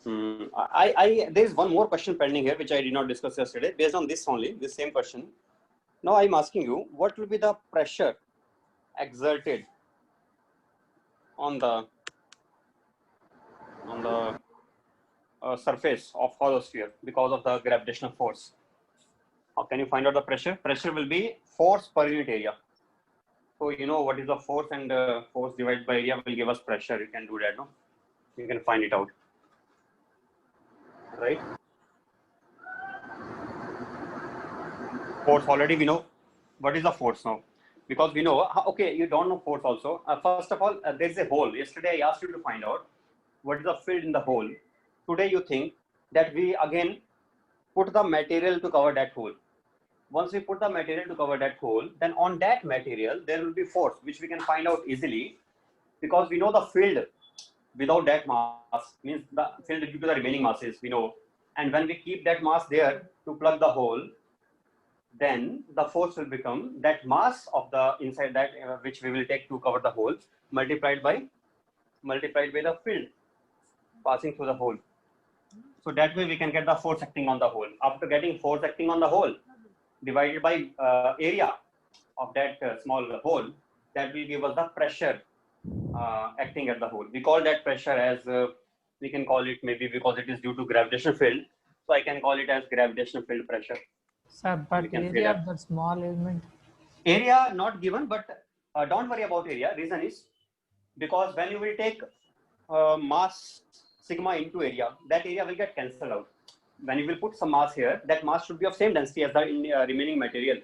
There is one more question pending here, which I did not discuss yesterday. Based on this only, this same question. Now I'm asking you, what will be the pressure exerted on the surface of hollow sphere because of the gravitational force? How can you find out the pressure? Pressure will be force per unit area. So you know what is the force, and force divided by area will give us pressure. You can do that, no? You can find it out, right? Force, already we know what is the force now, because we know. Okay, you don't know force also. First of all, there is a hole. Yesterday I asked you to find out what is the field in the hole. Today you think that we again put the material to cover that hole. Once we put the material to cover that hole, then on that material there will be force, which we can find out easily, because we know the field without that mass, means the field due to the remaining masses we know, and when we keep that mass there to plug the hole, then the force will become that mass of the inside that which we will take to cover the hole multiplied by the field passing through the hole. So that way we can get the force acting on the hole. After getting force acting on the hole divided by area of that small hole, that will give us the pressure acting at the hole. We call that pressure as we can call it, maybe because it is due to gravitational field, so I can call it as gravitational field pressure. Sir, but area of the small element? Area not given, but don't worry about area. Reason is because when you will take mass sigma into area, that area will get cancelled out. When you will put some mass here, that mass should be of same density as the remaining material.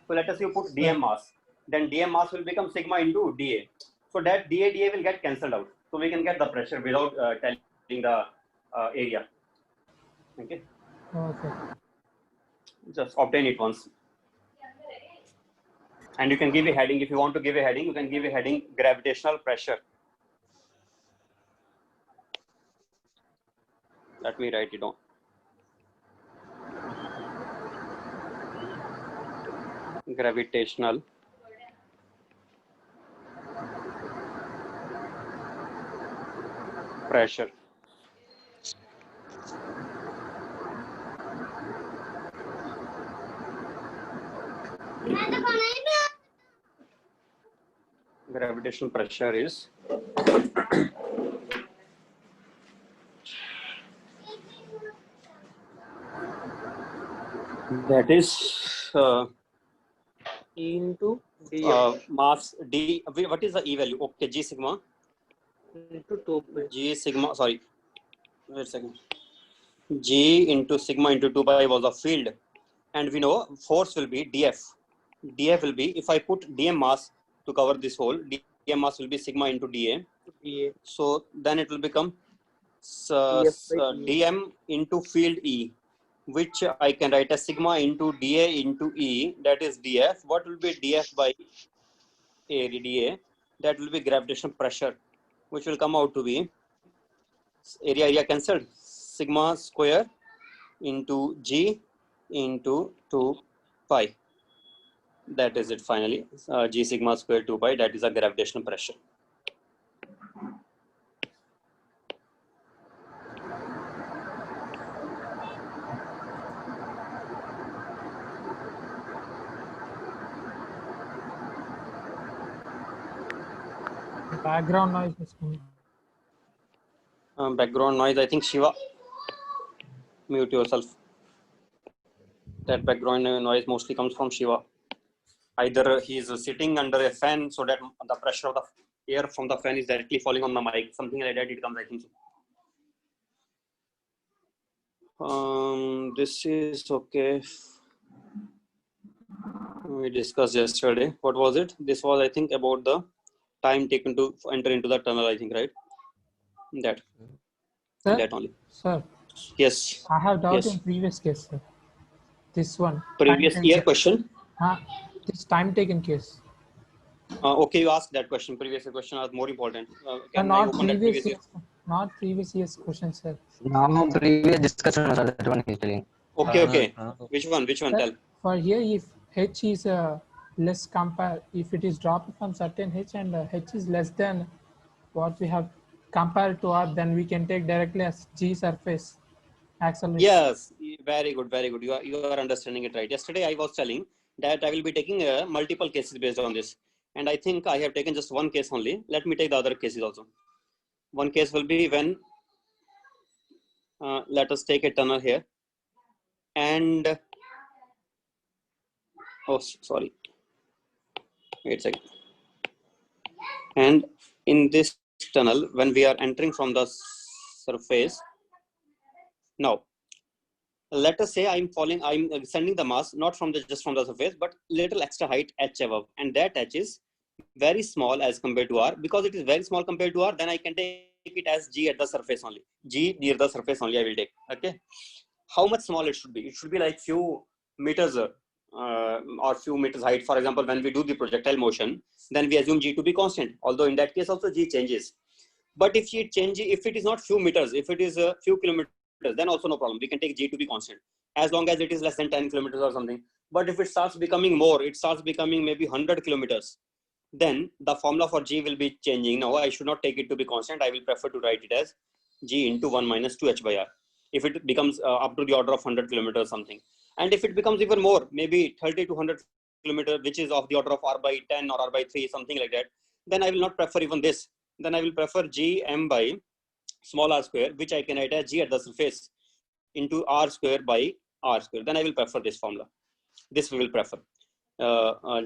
So let us say you put dm mass, then dm mass will become sigma into dA. So that dA will get cancelled out. So we can get the pressure without telling the area. Okay. Okay. Just obtain it once. And you can give a heading. If you want to give a heading, you can give a heading gravitational pressure. Let me write it down. Gravitational pressure. Gravitational pressure is that is E into D mass D. What is the E value? Okay, G sigma into 2 pi. G sigma. Sorry, wait a second. G into sigma into 2 pi was the field, and we know force will be dF. dF will be, if I put dm mass to cover this hole, dm mass will be sigma into dA. So then it will become dm into field E, which I can write as sigma into dA into E, that is dF. What will be dF by dA? That will be gravitational pressure, which will come out to be area cancelled, sigma square into G into 2 pi. That is it finally. G sigma square 2 pi, that is a gravitational pressure. Background noise is coming. Background noise, I think Shiva, mute yourself. That background noise mostly comes from Shiva. Either he is sitting under a fan so that the pressure of the air from the fan is directly falling on the mic, something like that it comes, I think so. This is okay. We discussed yesterday. What was it? This was, I think, about the time taken to enter into the tunnel, I think, right? That. Sir? That only. Sir? Yes. I have doubt Yes. in previous case, sir. This one. Previous year question? This time taken case. Okay, you asked that question. Previous question was more important. Can not I open that previous year? Not previous year's question, sir. No, previous discussion was that one he's telling. Okay. Which one? Sir, tell. For here, if H is less compare, if it is dropped from certain H and H is less than what we have compared to R, then we can take directly as G surface acceleration. Yes, very good, very good. You are understanding it right. Yesterday I was telling that I will be taking multiple cases based on this, and I think I have taken just one case only. Let me take the other cases also. One case will be when let us take a tunnel here, and oh sorry, wait a second. And in this tunnel, when we are entering from the surface, now let us say I'm sending the mass not from the just from the surface, but little extra height h above, and that h is very small as compared to R. Because it is very small compared to R, then I can take it as G at the surface only. G near the surface only I will take. Okay. How much small it should be? It should be like few meters or few meters height. For example, when we do the projectile motion, then we assume G to be constant. Although in that case also G changes. But if it is not few meters, if it is a few kilometers, then also no problem. We can take G to be constant as long as it is less than 10 kilometers or something. But if it starts becoming more, it starts becoming maybe 100 kilometers, then the formula for G will be changing. Now I should not take it to be constant. I will prefer to write it as G into 1 minus 2h by R. If it becomes up to the order of 100 kilometers or something. And if it becomes even more, maybe 30 to 100 kilometers, which is of the order of R by 10 or R by 3, something like that, then I will not prefer even this. Then I will prefer G m by small r square, which I can write as G at the surface into R square by R square. Then I will prefer this formula. This we will prefer.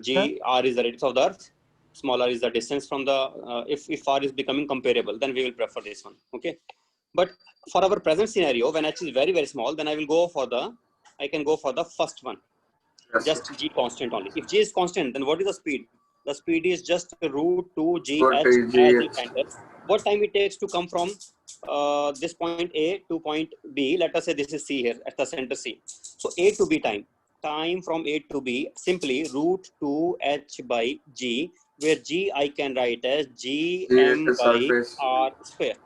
G, R is the radius of the earth. Small r is the distance from the, if R is becoming comparable, then we will prefer this one. Okay. But for our present scenario, when h is very, very small, then I can go for the first one. Yes, Just G constant only. If G is constant, then what is the speed? The speed is just root 2 GH Root 2 as GH. it enters. What time it takes to come from this point A to point B? Let us say this is C here at the center C. So A to B time from A to B, simply root 2H by G, where G I can write as GM the by surface. R square.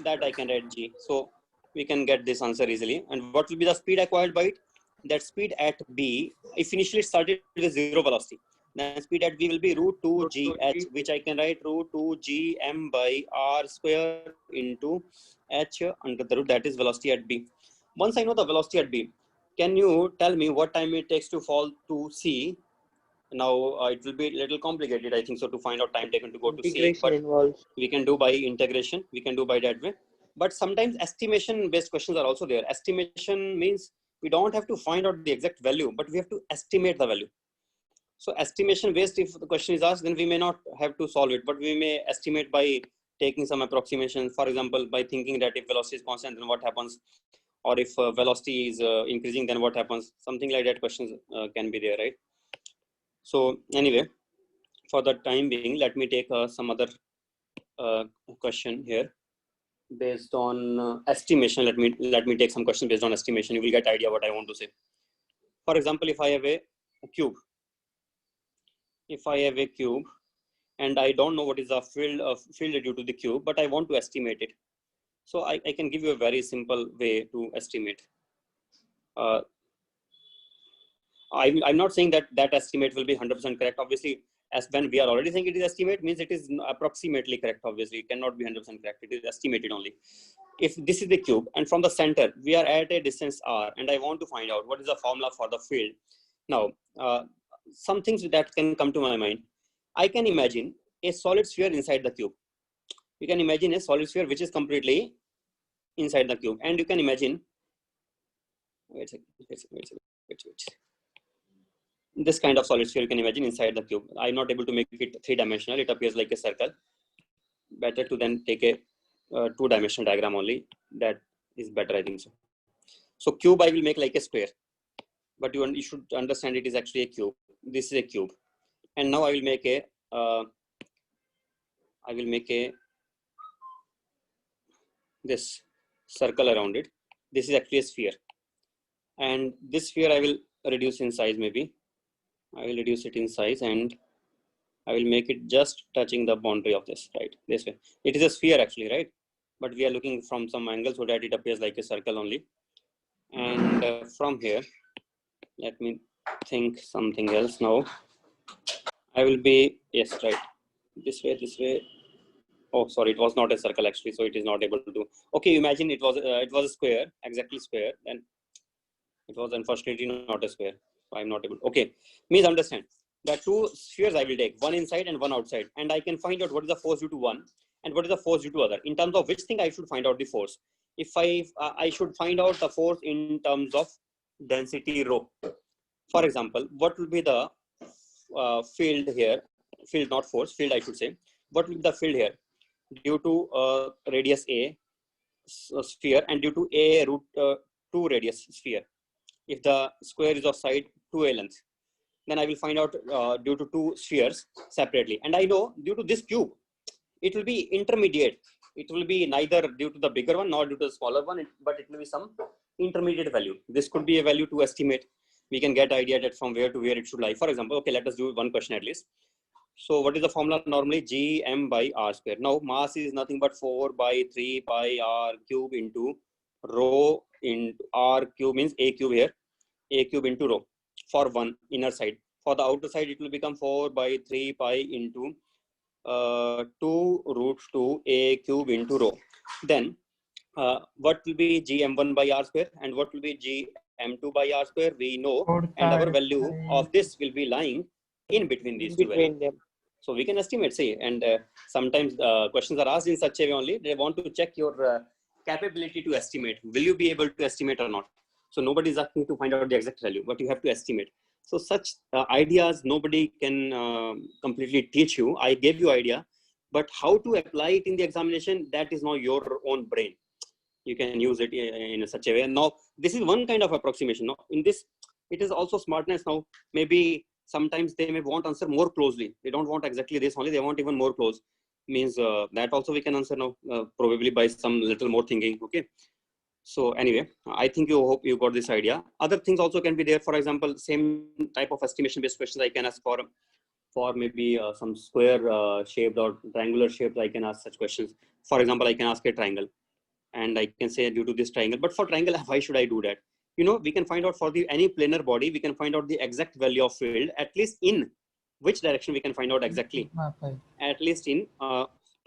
That I can write G. So we can get this answer easily. And what will be the speed acquired by it? That speed at B, if initially started with 0 velocity, then speed at B will be root 2 GH, which I can write root 2 GM by R square into H under the root, that is velocity at B. Once I know the velocity at B, can you tell me what time it takes to fall to C? Now it will be a little complicated, I think so, to find out time taken to go to C. Integration But involves. we can do by integration. We can do by that way. But sometimes estimation based questions are also there. Estimation means we don't have to find out the exact value, but we have to estimate the value. So estimation based, if the question is asked, then we may not have to solve it, but we may estimate by taking some approximation. For example, by thinking that if velocity is constant, then what happens? Or if velocity is increasing, then what happens? Something like that questions can be there, right? So anyway, for the time being, let me take some other question here based on estimation. Let me take some questions based on estimation. You will get idea what I want to say. For example, if I have a cube, and I don't know what is the field due to the cube, but I want to estimate it. So I can give you a very simple way to estimate. I'm not saying that estimate will be 100% correct. Obviously, as when we are already saying it is estimate, means it is approximately correct. Obviously, it cannot be 100% correct. It is estimated only. If this is the cube, and from the center we are at a distance r, and I want to find out what is the formula for the field. Now, some things that can come to my mind. I can imagine a solid sphere inside the cube. You can imagine a solid sphere which is completely inside the cube, and you can imagine. Wait a second. This kind of solid sphere you can imagine inside the cube. I'm not able to make it 3-dimensional. It appears like a circle. Better to then take a 2-dimensional diagram only. That is better, I think so. So cube I will make like a square, but you should understand it is actually a cube. This is a cube, and now I will make a this circle around it. This is actually a sphere, and this sphere I will reduce in size. Maybe I will reduce it in size, and I will make it just touching the boundary of this, right? This way. It is a sphere actually, right? But we are looking from some angle so that it appears like a circle only. And from here, let me think something else now. I will be, yes, right. This way. Oh, sorry, it was not a circle actually, so it is not able to. Okay, imagine it was a square, exactly square, and it was unfortunately not a square. So I'm not able. Okay, means understand. The two spheres I will take, one inside and one outside, and I can find out what is the force due to one and what is the force due to other. In terms of which thing I should find out the force. If I should find out the force in terms of density rho. For example, what will be the field here? Field, not force. Field, I should say. What will be the field here due to radius a sphere and due to a root 2 radius sphere? If the square is of side 2a length, then I will find out due to two spheres separately. And I know due to this cube, it will be intermediate. It will be neither due to the bigger one nor due to the smaller one, but it will be some intermediate value. This could be a value to estimate. We can get idea that from where to where it should lie. For example, okay, let us do one question at least. So what is the formula normally? Gm by r square. Now mass is nothing but 4 by 3 pi r cube into rho into r cube, means a cube here, a cube into rho for one inner side. For the outer side, it will become 4 by 3 pi into 2 root 2 a cube into rho. Then what will be gm1 by r square and what will be gm2 by r square? We know, and our value of this will be lying in between these two values. Between them. So we can estimate, say, and sometimes questions are asked in such a way only. They want to check your capability to estimate. Will you be able to estimate or not? So nobody is asking to find out the exact value, but you have to estimate. So such ideas, nobody can completely teach you. I gave you idea, but how to apply it in the examination, that is not your own brain. You can use it in such a way. And now this is one kind of approximation. Now in this, it is also smartness. Now maybe sometimes they may want answer more closely. They don't want exactly this only. They want even more close. Means that also we can answer now, probably by some little more thinking. Okay. So anyway, I think you hope you got this idea. Other things also can be there. For example, same type of estimation based questions I can ask for maybe some square shaped or triangular shaped. I can ask such questions. For example, I can ask a triangle, and I can say due to this triangle. But for triangle, why should I do that? You know, we can find out for the any planar body, we can find out the exact value of field, at least in which direction we can find out exactly. At least in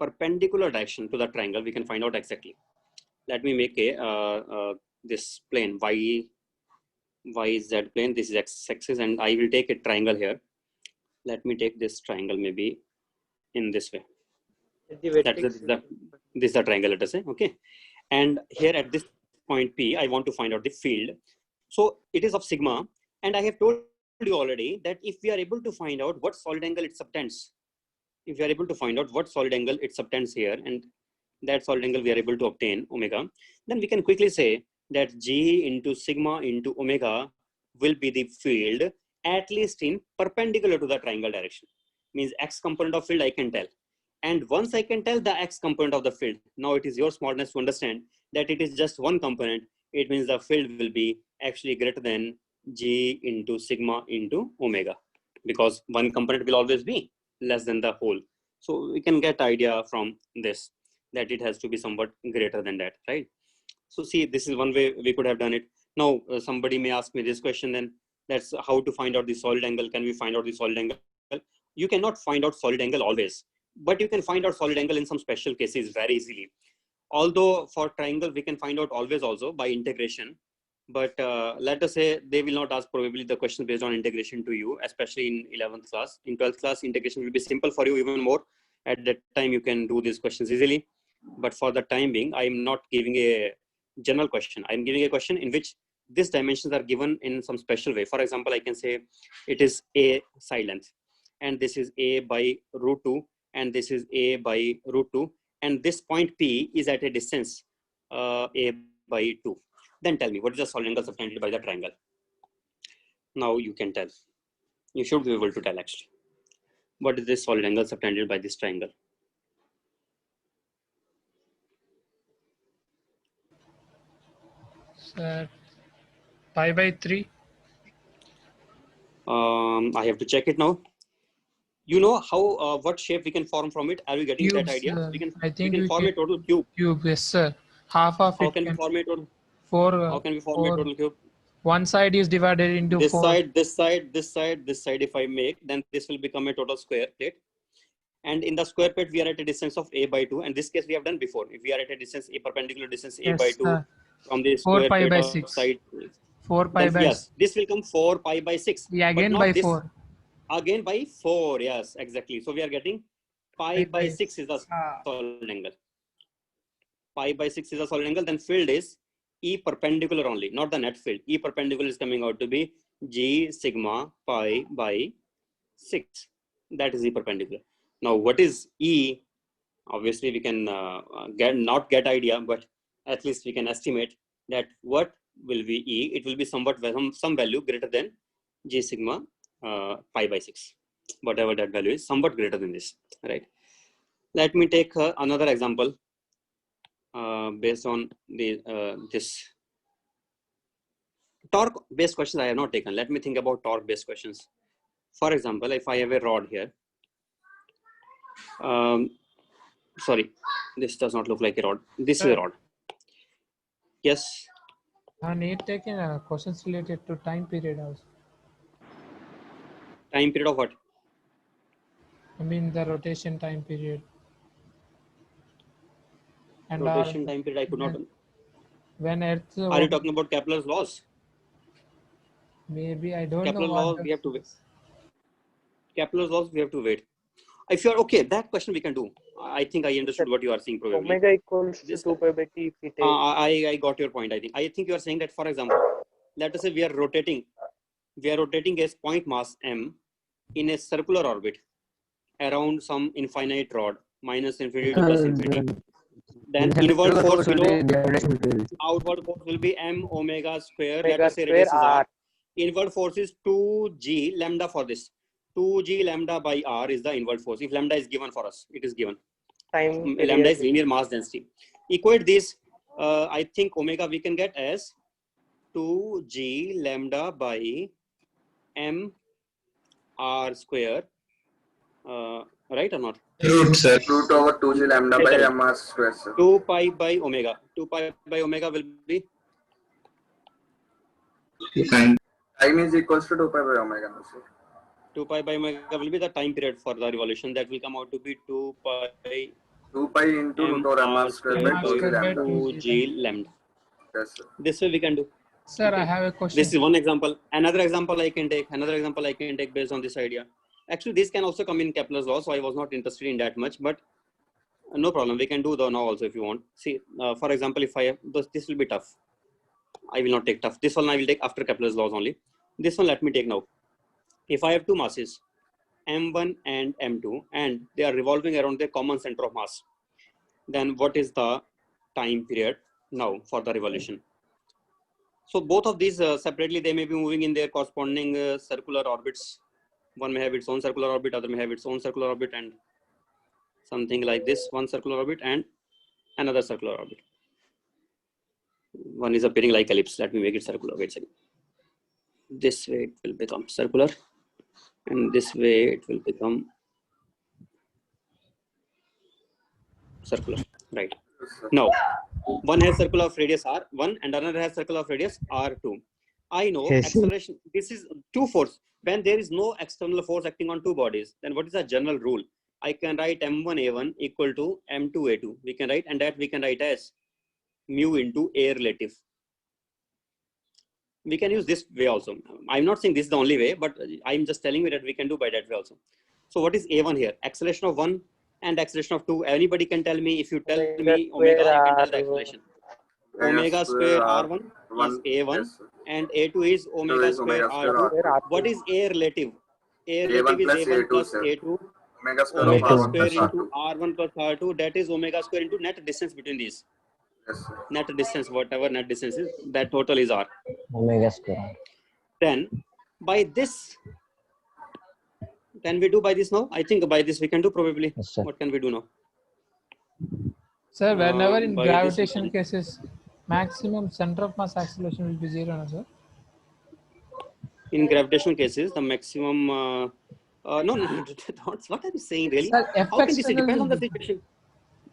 perpendicular direction to the triangle, we can find out exactly. Let me make a this plane y z plane. This is x axis, and I will take a triangle here. Let me take this triangle maybe in this way. This is the triangle, let us say. Okay, and here at this point P, I want to find out the field. So it is of sigma, and I have told you already that if we are able to find out what solid angle it subtends, if we are able to find out what solid angle it subtends here, and that solid angle we are able to obtain omega, then we can quickly say that G into sigma into omega will be the field at least in perpendicular to the triangle direction. Means x component of field I can tell. And once I can tell the x component of the field, now it is your smartness to understand that it is just one component. It means the field will be actually greater than G into sigma into omega, because one component will always be less than the whole. So we can get idea from this that it has to be somewhat greater than that, right? So see, this is one way we could have done it. Now somebody may ask me this question, then that's how to find out the solid angle. Can we find out the solid angle? You cannot find out solid angle always, but you can find out solid angle in some special cases very easily. Although for triangle, we can find out always also by integration. But let us say they will not ask probably the question based on integration to you, especially in 11th class. In 12th class, integration will be simple for you even more. At that time, you can do these questions easily. But for the time being, I am not giving a general question. I'm giving a question in which these dimensions are given in some special way. For example, I can say it is a side length, and this is a by root 2, and this is a by root 2, and this point P is at a distance a by 2. Then tell me, what is the solid angle subtended by the triangle? Now you can tell. You should be able to tell actually. What is this solid angle subtended by this triangle? Sir, pi by 3. I have to check it now. You know how what shape we can form from it? Are you getting Cubes, that idea? I think we can form a total cube. Cube, yes sir. Half of How it can we form a total? How can we form a total cube? One side is divided into this 4. Side, this side, this side, this side. If I make, then this will become a total square plate. And in the square plate, we are at a distance of a by 2. And this case we have done before. If we are at a distance, a perpendicular distance a Yes, by 2 from the 4 square pi plate by of 6. side, 4 pi then by yes, this will come 4 pi by 6. we but again not by this 4. again by 4. Yes, exactly. So we are getting pi by 6 is the solid angle. Pi by 6 is a solid angle. Then field is E perpendicular only, not the net field. E perpendicular is coming out to be G sigma pi by 6. That is E perpendicular. Now, what is E? Obviously, we can not get idea, but at least we can estimate that what will be E. It will be somewhat some value greater than G sigma pi by 6. Whatever that value is, somewhat greater than this, right? Let me take another example based on the this torque based questions I have not taken. Let me think about torque based questions. For example, if I have a rod here, sorry, this does not look like a rod. This is a rod. Yes. I need taken questions related to time period also. Time period of what? I mean the rotation time period. And Rotation time period I could not. When Earth. Are you talking about Kepler's laws? Maybe I don't Kepler's know. laws we have to wait. Kepler's laws we have to wait. If you are okay, that question we can do. I think I understood what you are saying probably. Omega equals to 2 pi by t if we take. I got your point. I think you are saying that, for example, let us say we are rotating a point mass m in a circular orbit around some infinite rod, minus infinity to plus infinity. Then inward force we know, outward force will be m omega square. Let us say radius is r. Inward force is 2g lambda for this. 2g lambda by r is the inward force. If lambda is given for us, it is given. Lambda is linear mass density. Equate this, I think omega we can get as 2g lambda by m r square, right or not? Root, sir. Root over 2g lambda by m r square, sir. 2 pi by omega. 2 pi by omega will be? Time is equals to 2 pi by omega, sir. 2 pi by omega will be the time period for the revolution. That will come out to be 2 pi 2 pi into root over m r square by 2g lambda. 2g lambda. Yes, sir. This way we can do. Sir, Okay. I have a question. This is one example. Another example I can take. Based on this idea. Actually, this can also come in Kepler's law, so I was not interested in that much, but no problem. We can do the now also if you want. See, for example, if I have this will be tough. I will not take tough. This one I will take after Kepler's laws only. This one let me take now. If I have two masses, m1 and m2, and they are revolving around their common center of mass, then what is the time period now for the revolution? So both of these separately, they may be moving in their corresponding circular orbits. One may have its own circular orbit, other may have its own circular orbit, and something like this, one circular orbit and another circular orbit. One is appearing like ellipse. Let me make it circular. Wait a second. This way it will become circular, and this way it will become circular. Right. Now, one has circle of radius r1 and another has circle of radius r2. I know acceleration. This is two force. When there is no external force acting on two bodies, then what is the general rule? I can write m1a1 equal to m2a2. We can write, and that we can write as mu into A relative. We can use this way also. I'm not saying this is the only way, but I'm just telling you that we can do by that way also. So what is A1 here? Acceleration of 1 and acceleration of 2. Anybody can tell me. If you tell me omega, I can tell the acceleration. Omega square R1 is A1 yes, and A2 is omega square R2. What is A relative? A relative is A1 plus A2. Omega square Omega of square R1 plus into R1 plus R2. That is omega square into net distance between these. Yes, sir. Net distance, whatever net distance is, that total is R. Omega square. Then by this, can we do by this now? I think by this we can do probably. Yes, sir. What can we do now? Sir, whenever in by this gravitation we can- cases, maximum center of mass acceleration will be 0, no, sir? In gravitational cases, the maximum. No, what are you saying really? Sir, F How can this external depend on the will be- situation?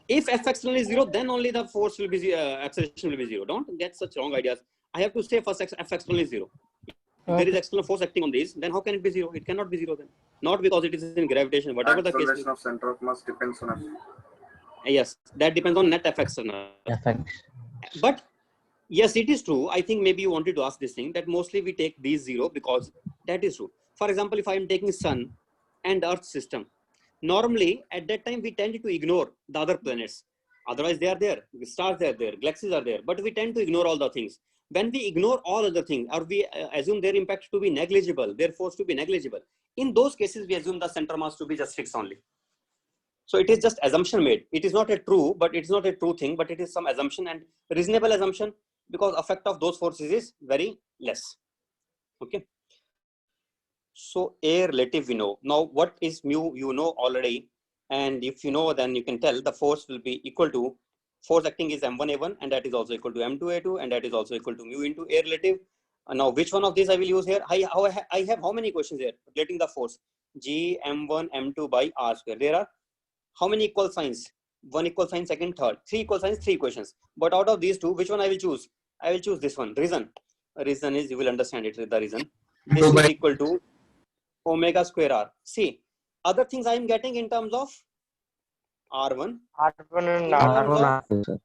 If F external is 0, then only the force will be acceleration will be 0. Don't get such wrong ideas. I have to say first F external is 0. If there is external force acting on these, then how can it be 0? It cannot be 0 then. not because it is in gravitation, whatever the case. Acceleration of center of mass depends on F. Yes, that depends on net F external. Effects. But yes, it is true. I think maybe you wanted to ask this thing that mostly we take these 0 because that is true. For example, if I am taking Sun and Earth system, normally at that time we tend to ignore the other planets. Otherwise, they are there. The stars are there. Galaxies are there. But we tend to ignore all the things. When we ignore all other things, or we assume their impact to be negligible, their force to be negligible, in those cases we assume the center mass to be just fixed only. So it is just assumption made. It is not a true, but it's not a true thing, but it is some assumption and reasonable assumption because effect of those forces is very less. Okay. So A relative we know. Now what is mu you know already, and if you know then you can tell the force will be equal to force acting is M1A1 and that is also equal to M2A2 and that is also equal to mu into A relative. Now which one of these I will use here? I have how many questions here relating the force? G M1 M2 by R square. There are how many equal signs? One equal sign, second, third. 3 equal signs, 3 equations. But out of these two, which one I will choose? I will choose this one. Reason is, you will understand it, the reason. This is equal to omega square R. See, other things I am getting in terms of R1, R1 and in R2. terms of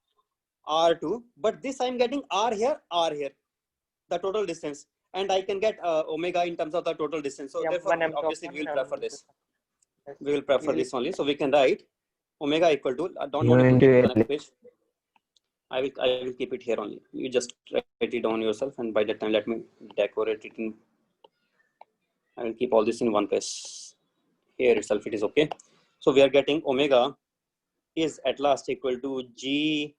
R2, but this I am getting R here, the total distance. And I can get omega in terms of the total distance. So therefore, M1, obviously, we will prefer M2. this. We will prefer this only. So we can write omega equal to, don't Mu want to into keep A. the next page. I will keep it here only. You just write it down yourself, and by that time let me decorate it in. I will keep all this in one place. Here itself it is okay. So we are getting omega is at last equal to G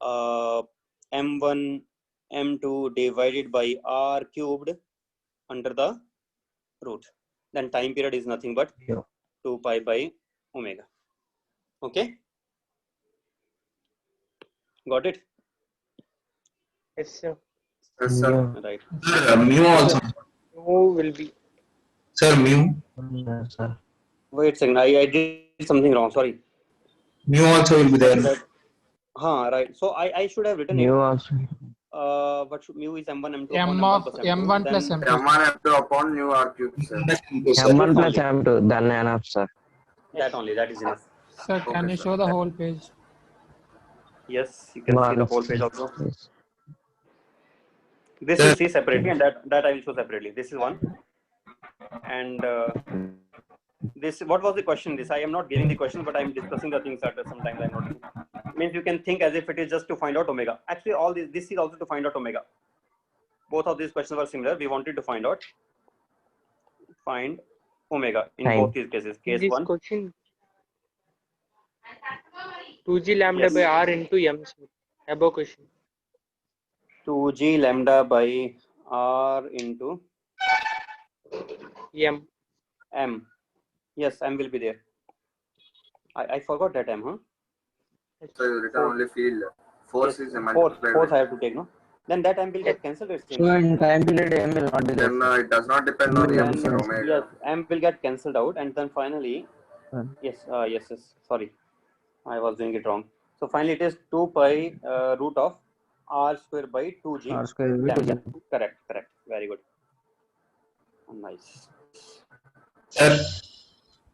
M1 M2 divided by R cubed under the root. Then time period is nothing but 2 pi by omega. Okay. Got it? Yes, sir. Yes, sir. Right. Mu also. Mu will be. Sir, mu. Yes, sir. Wait a second. I did something wrong. Sorry. Mu also will be there. Right. So I should have written Mu it. also. What should mu is M1 M2 M upon of M1 plus M2. M1 plus M2. M1 M2 upon mu R cube, sir. M1 plus M2, then enough, sir. That only. That is enough. Sir, can you show the whole page? Yes, you can see the whole page also. Yes. This you see separately, and that I will show separately. This is one. And this, what was the question? This I am not giving the question, but I am discussing the things that sometimes I am not. Means you can think as if it is just to find out omega. Actually, all this is also to find out omega. Both of these questions were similar. We wanted to find omega in both these cases. Case This 1. question 2g lambda Yes. by R into M, sir. Above question. 2g lambda by R into M. M. Yes, M will be there. I forgot that M, huh? So you written only field. Force is a Force multiplied. I have to take, no? Then that M will get cancelled. It seems. So in time period, M will not be there. Then it does not depend on Then, M, sir, omega. yes, M will get cancelled out, and then finally, yes. Sorry, I was doing it wrong. So finally, it is 2 pi root of R square by 2g. R square will be lambda. 2g. Correct. Very good. Nice. Sir,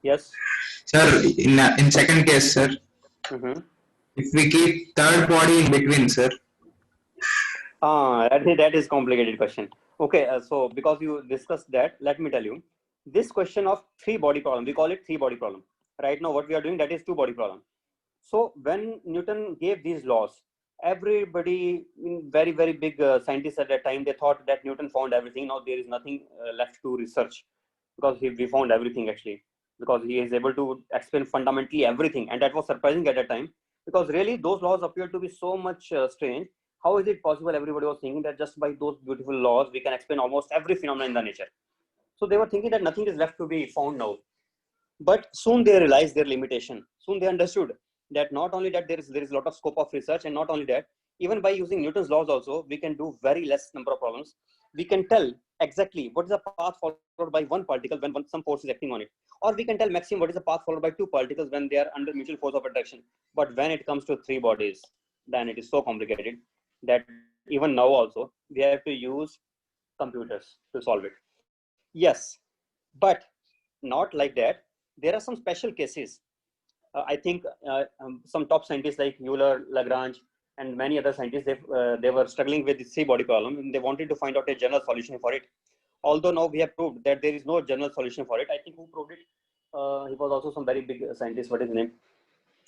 Yes. sir, in second case, sir, Mm-hmm. if we keep third body in between, sir. That is complicated question. Okay, so because you discussed that, let me tell you. This question of 3-body problem, we call it 3-body problem. Right now, what we are doing, that is 2-body problem. So when Newton gave these laws, everybody, very, very big scientists at that time, they thought that Newton found everything. Now there is nothing left to research because we found everything actually, because he is able to explain fundamentally everything. And that was surprising at that time, because really those laws appeared to be so much strange. How is it possible? Everybody was thinking that just by those beautiful laws, we can explain almost every phenomenon in the nature. So they were thinking that nothing is left to be found now. But soon they realized their limitation. Soon they understood that not only that there is a lot of scope of research, and not only that, even by using Newton's laws also, we can do very less number of problems. We can tell exactly what is the path followed by one particle when some force is acting on it. Or we can tell maximum what is the path followed by 2 particles when they are under mutual force of attraction. But when it comes to 3 bodies, then it is so complicated that even now also, we have to use computers to solve it. Yes, but not like that. There are some special cases. I think some top scientists like Euler, Lagrange, and many other scientists, they were struggling with the three-body problem, and they wanted to find out a general solution for it. Although now we have proved that there is no general solution for it. I think who proved it? He was also some very big scientist. What is his name?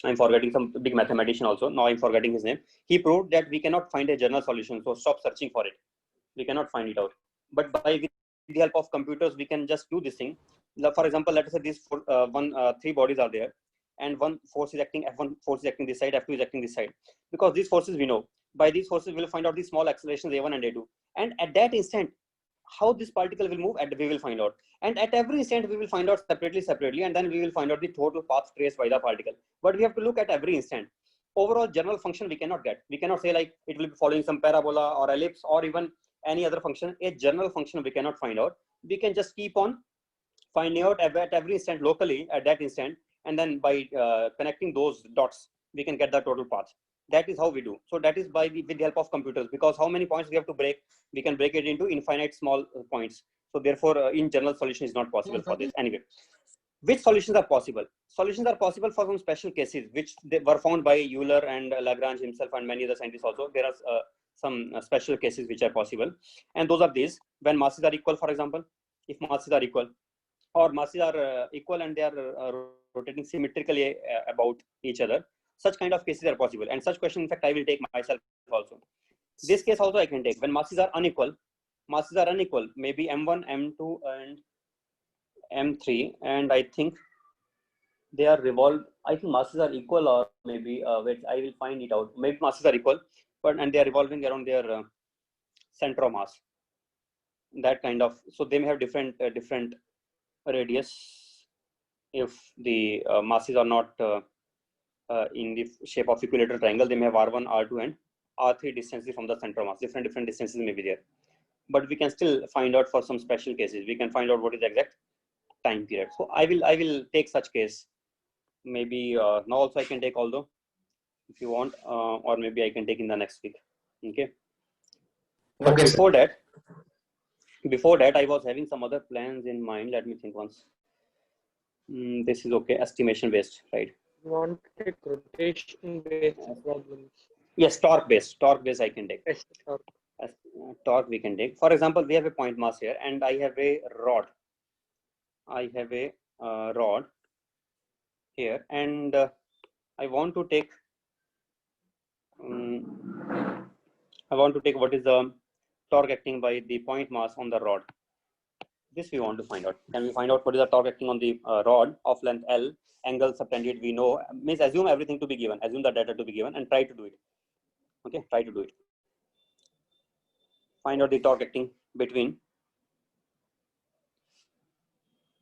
I'm forgetting, some big mathematician also. Now I'm forgetting his name. He proved that we cannot find a general solution, so stop searching for it. We cannot find it out. But with the help of computers, we can just do this thing. For example, let us say these three bodies are there, and one force is acting, F1 force is acting this side, F2 is acting this side. Because these forces we know. By these forces, we'll find out the small accelerations A1 and A2. And at that instant, how this particle will move, we will find out. And at every instant, we will find out separately, and then we will find out the total path traced by the particle. But we have to look at every instant. Overall general function we cannot get. We cannot say like it will be following some parabola or ellipse or even any other function. A general function we cannot find out. We can just keep on finding out at every instant locally at that instant, and then by connecting those dots, we can get the total path. That is how we do. So that is with the help of computers, because how many points we have to break? We can break it into infinite small points. So therefore, in general, solution is not possible for this. Anyway, which solutions are possible? Solutions are possible for some special cases, which they were found by Euler and Lagrange himself and many other scientists also. There are some special cases which are possible. And those are these: when masses are equal, for example, if masses are equal, or masses are equal and they are rotating symmetrically about each other, such kind of cases are possible. And such question, in fact, I will take myself also. This case also I can take when masses are unequal. Masses are unequal, maybe M1, M2, and M3, and I think they are revolved. I think masses are equal, or maybe wait, I will find it out. Maybe masses are equal, and they are revolving around their center of mass. That kind of, so they may have different radius if the masses are not in the shape of equilateral triangle. They may have R1, R2, and R3 distances from the center of mass. Different distances may be there, but we can still find out for some special cases. We can find out what is the exact time period. So I will take such case. Maybe now also I can take, although if you want, or maybe I can take in the next week. Okay. But Okay, before that, I was having some other plans in mind. Let me think once. This is okay. Estimation based, right? You want to take rotation based problems. Yes, torque based. Torque based I can take. Yes, torque. Torque we can take. For example, we have a point mass here, and I have a rod. I have a rod here, and I want to take. What is the torque acting by the point mass on the rod. This we want to find out. Can we find out what is the torque acting on the rod of length L, angle subtended we know, means assume everything to be given, assume the data to be given, and try to do it. Okay, try to do it. Find out the torque acting between.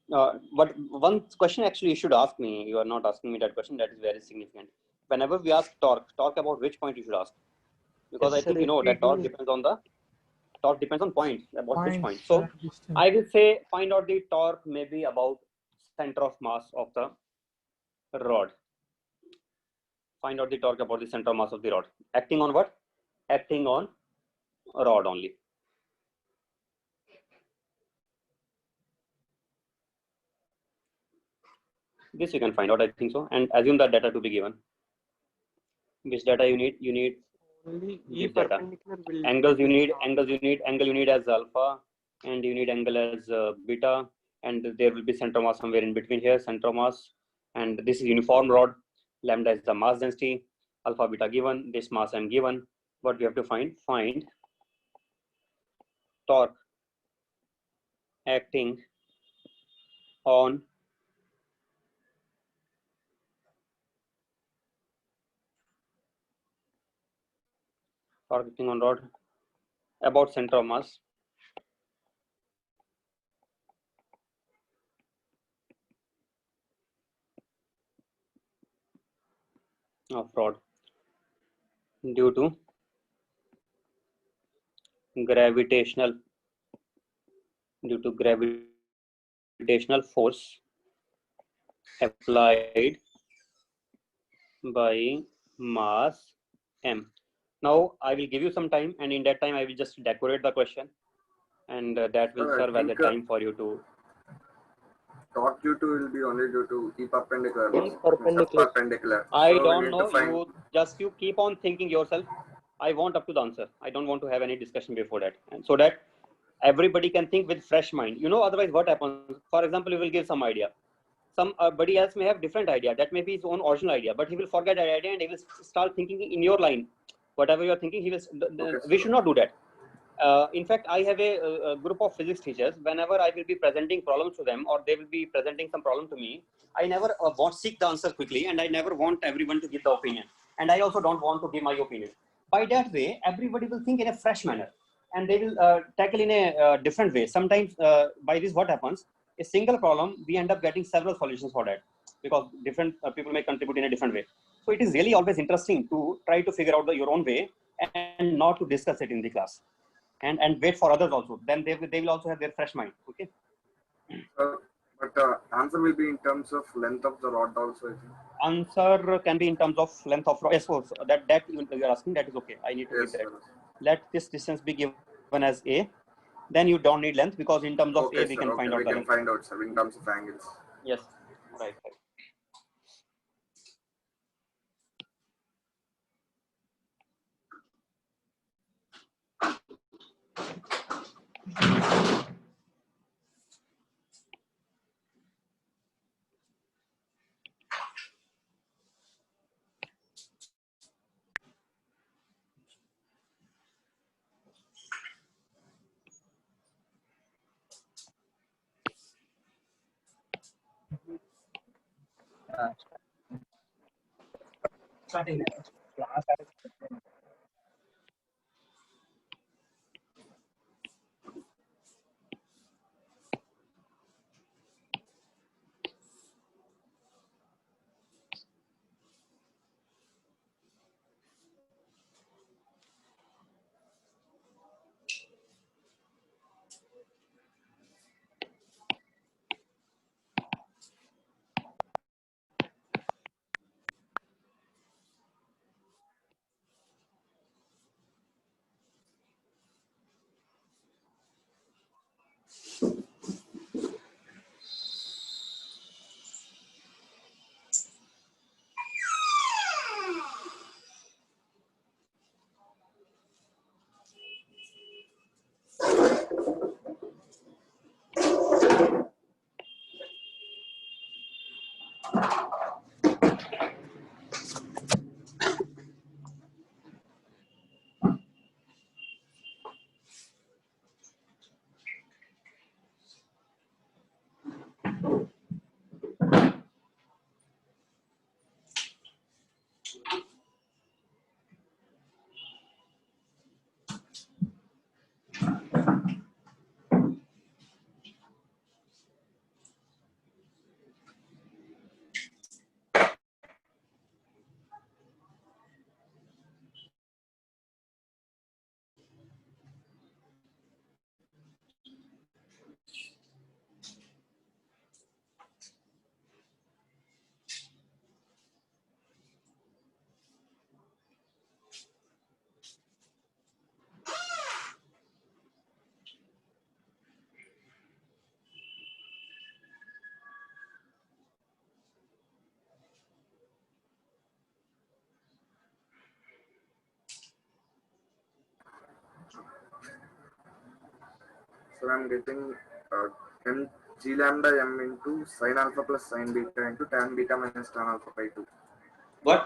But one question actually you should ask me, you are not asking me that question, that is very significant. Whenever we ask torque about which point you should ask. Because Yes, I think sir, you know if we that torque do- depends on points, about which point. Points So and distance. I will say find out the torque maybe about center of mass of the rod. Find out the torque about the center of mass of the rod. Acting on what? Acting on rod only. This you can find out, I think so, and assume that data to be given. Which data you need? You need only this E data. perpendicular will Angles you need angle you need as alpha, and you need angle as beta, and there will be center mass somewhere in between here, center mass, and this is uniform rod. Lambda is the mass density, alpha beta given, this mass M given. What we have to find torque acting on rod about center of mass. Of rod due to gravitational force applied by mass M. Now I will give you some time, and in that time I will just decorate the question, and that will serve as a time for you to Torque due to will be only due to E perpendicular. E perpendicular. Perpendicular. I So we don't need know. to find. You keep on thinking yourself. I want up to the answer. I don't want to have any discussion before that, and so that everybody can think with fresh mind. Otherwise what happens? For example, you will give some idea. Somebody else may have different idea. That may be his own original idea, but he will forget that idea and he will start thinking in your line. Whatever you are thinking, he will. We should not do that. In fact, I have a group of physics teachers. Whenever I will be presenting problems to them, or they will be presenting some problem to me, I never seek the answer quickly, and I never want everyone to give the opinion. And I also don't want to give my opinion. By that way, everybody will think in a fresh manner, and they will tackle in a different way. Sometimes, by this, what happens? A single problem, we end up getting several solutions for that, because different people may contribute in a different way. So it is really always interesting to try to figure out your own way and not to discuss it in the class. And wait for others also. Then they will also have their fresh mind. Okay. But answer will be in terms of length of the rod also. I think. Answer can be in terms of length of rod. Yes, course. That you are asking, that is okay. I need to Yes, give that. sir. Let this distance be given as A. Then you don't need length, because in terms of Okay, A we sir. can Okay, find out we the can length. find out, sir, in terms of angles. Yes. Right. Starting. So I'm getting m g lambda m into sin alpha plus sin beta into tan beta minus tan alpha by 2. What?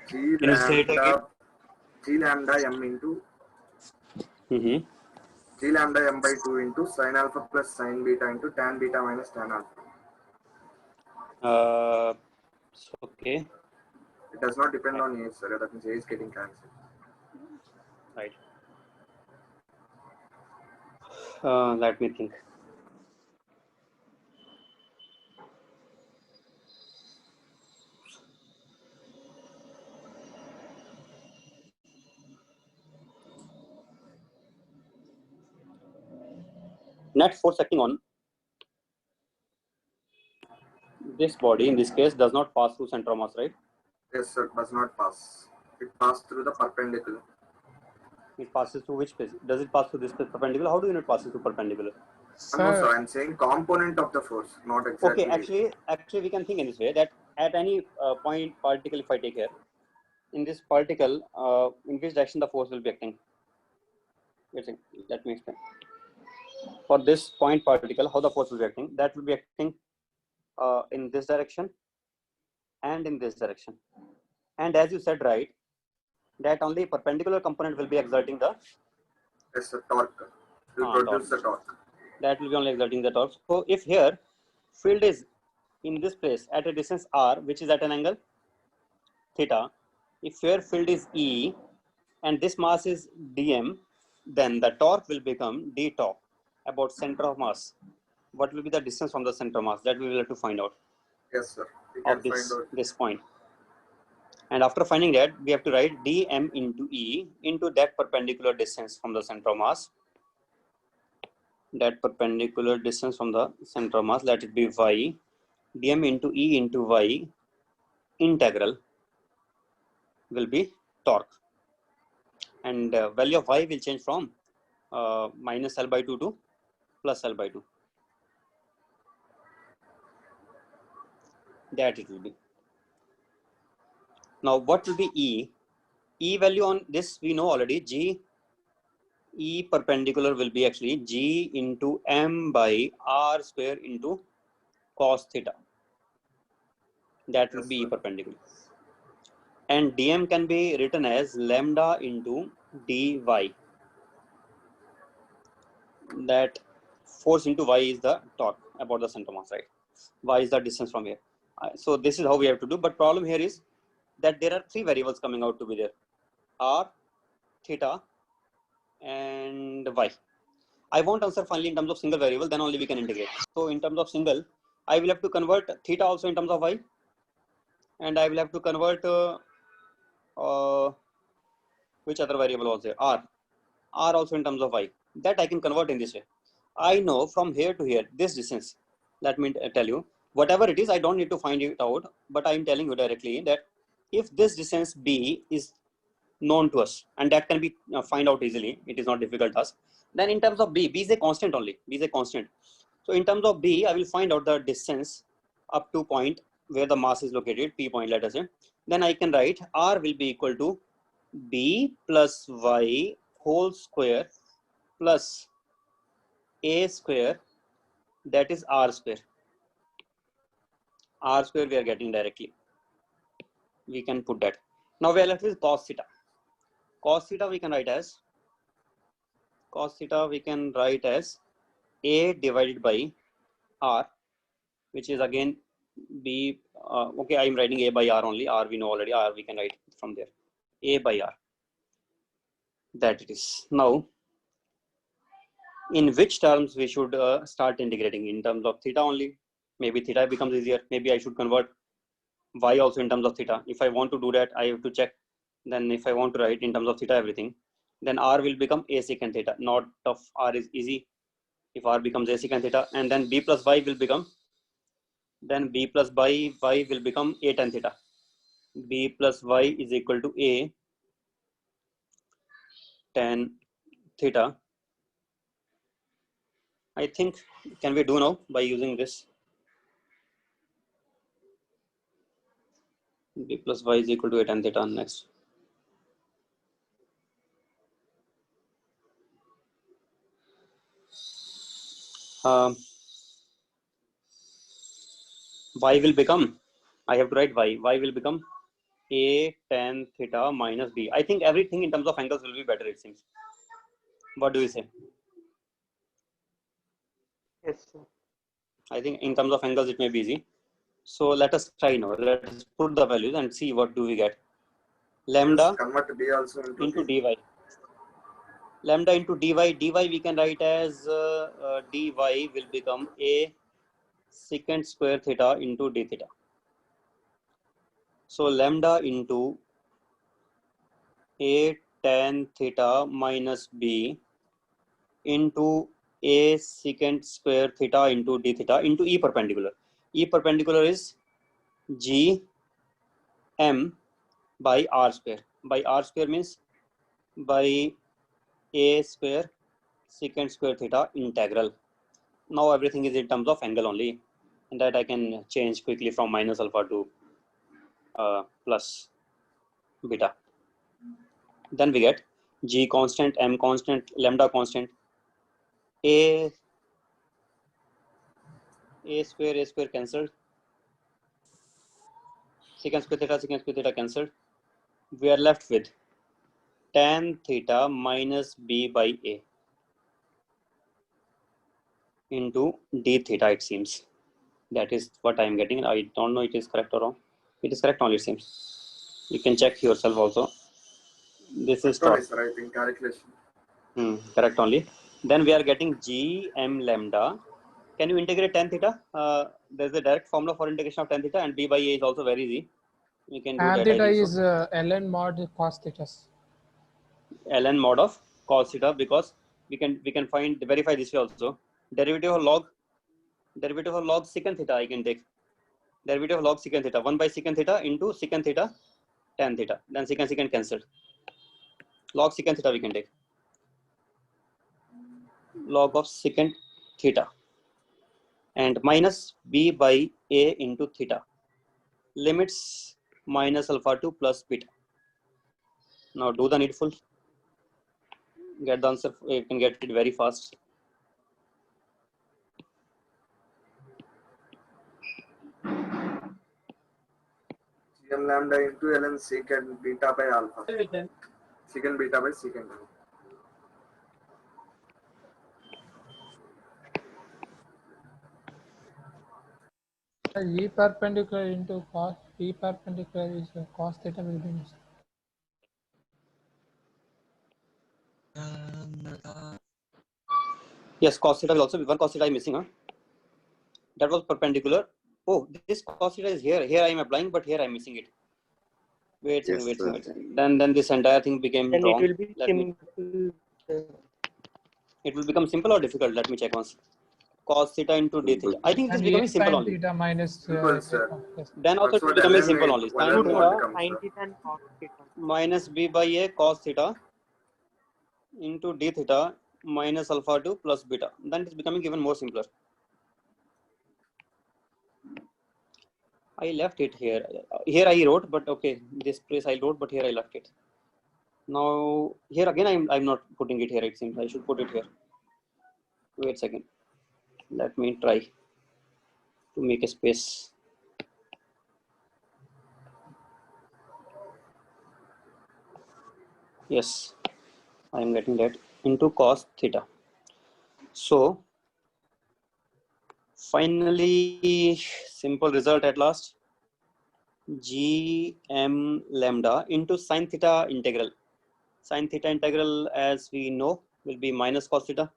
G Can you say it again? lambda m into Mm-hmm. g lambda m by 2 into sin alpha plus sin beta into tan beta minus tan alpha. Okay. It does not depend on age, sir. That means age is getting cancelled. Right. Let me think. Net force acting on this body in this case does not pass through center of mass, right? Yes, sir. Does not pass. It passes through the perpendicular. It passes through which place? Does it pass through this perpendicular? How do you know it passes through perpendicular? No, sir, Sir, I'm saying component of the force, not exactly. Okay, actually, we can think in this way that at any point particle, if I take here, in this particle, in which direction the force will be acting? Let me explain. For this point particle, how the force will be acting? That will be acting in this direction and in this direction. And as you said, right, that only perpendicular component will be exerting the Yes, sir, torque. To produce the torque. That will be only exerting the torque. So if here field is in this place at a distance r, which is at an angle theta, if here field is E and this mass is dm, then the torque will become d torque about center of mass. What will be the distance from the center of mass? That we will have to find out Yes, sir. We can of this find out. this point. And after finding that, we have to write dm into E into that perpendicular distance from the center of mass. That perpendicular distance from the center of mass, let it be y, dm into E into y integral will be torque. And value of y will change from minus L by 2 to plus L by 2. That it will be. Now what will be E? E value on this we know already. G E perpendicular will be actually G into M by R square into cos theta. That will Yes, be E sir. perpendicular. And dm can be written as lambda into dy. That force into y is the torque about the center mass, right? Y is the distance from here. So this is how we have to do. But problem here is that there are three variables coming out to be there: r, theta, and y. I won't answer finally in terms of single variable. Then only we can integrate. So in terms of single, I will have to convert theta also in terms of y, and I will have to convert which other variable was there? R also in terms of y. That I can convert in this way. I know from here to here, this distance, let me tell you, whatever it is, I don't need to find it out, but I'm telling you directly that if this distance B is known to us, and that can be find out easily, it is not difficult task, then in terms of B is a constant only, B is a constant. So in terms of B, I will find out the distance up to point where the mass is located, P point, let us say. Then I can write R will be equal to B plus Y whole square plus A square, that is R square. R square we are getting directly. We can put that. Now we are left with cos theta. Cos theta we can write as A divided by R, which is again B. Okay, I am writing A by R only. R we know already. R we can write from there. A by R. That it is. Now, in which terms we should start integrating? In terms of theta only? Maybe theta becomes easier. Maybe I should convert y also in terms of theta. If I want to do that, I have to check. Then if I want to write in terms of theta everything, then R will become A secant theta. Not of R is easy. If R becomes A secant theta, and then B plus Y will become, then B plus Y will become A tan theta. B plus Y is equal to A tan theta. I think, can we do now by using this? B plus Y is equal to A tan theta next. Y will become, I have to write Y will become A tan theta minus B. I think everything in terms of angles will be better, it seems. What do you say? Yes, sir. I think in terms of angles it may be easy. So let us try now. Let us put the values and see what do we get. Lambda Just convert B also into D. dy. Lambda into dy. Dy we can write as dy will become A secant square theta into d theta. So lambda into A tan theta minus B into A secant square theta into d theta into E perpendicular. E perpendicular is G M by R square. By R square means by A square secant square theta integral. now everything is in terms of angle only, and that I can change quickly from minus alpha to plus beta. Then we get G constant, M constant, lambda constant, A square cancelled, secant square theta cancelled. We are left with tan theta minus B by A into d theta, it seems. That is what I am getting. I don't know it is correct or wrong. It is correct only, it seems. You can check yourself also. This is Sorry, taught. sir, I think calculation. Correct only. Then we are getting G M lambda. Can you integrate tan theta? There's a direct formula for integration of tan theta, and B by A is also very easy. You can do Tan that. theta I think is so. ln mod cos theta. Ln mod of cos theta, because we can verify this way also. Derivative of log secant theta I can take. Derivative of log secant theta, 1 by secant theta into secant theta tan theta. Then secant cancelled. Log secant theta we can take. Log of secant theta. And minus B by A into theta. Limits minus alpha to plus beta. Now do the needful. Get the answer. You can get it very fast. Gm lambda into ln secant beta by alpha. Secant beta by secant alpha. E perpendicular into cos P perpendicular is cos theta will be missing. Yes, cos theta will also be one cos theta is missing. Huh? That was perpendicular. Oh, this cos theta is here. Here I am applying, but here I am missing it. Wait a second. Then this entire thing became Then wrong. it will be simple. It will become simple or difficult? Let me check once. Cos theta into d theta. I think it is And becoming yes, simple sin only. theta minus Simple, sir. yes. Then also it That's will what becoming ln simple is. only. What Sin ln mod theta becomes, Sin sir. theta and cos theta. minus b by a cos theta into d theta minus alpha to plus beta. Then it is becoming even more simpler. I left it here. Here I wrote, but okay, this place I wrote, but here I left it. Now here again I'm not putting it here. It seems I should put it here. Wait a second. Let me try to make a space. Yes, I am getting that into cos theta. So finally, simple result at last. G M lambda into sin theta integral. Sin theta integral, as we know, will be minus cos theta,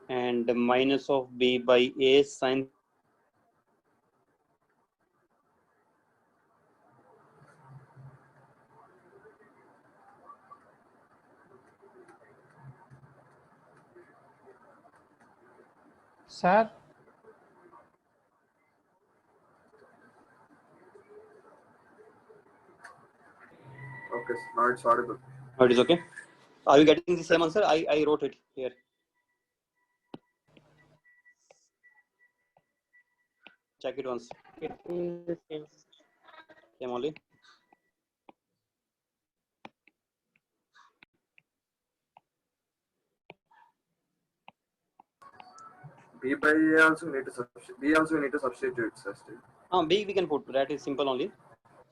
and minus of b by a sin. Sir, Okay, now it's audible. Oh, it is okay. Are you getting the same answer? I wrote it here. Check it once. Getting the same. Same only. B by A also need to substitute. B also need to substitute, sir. Still. B we can put. That is simple only.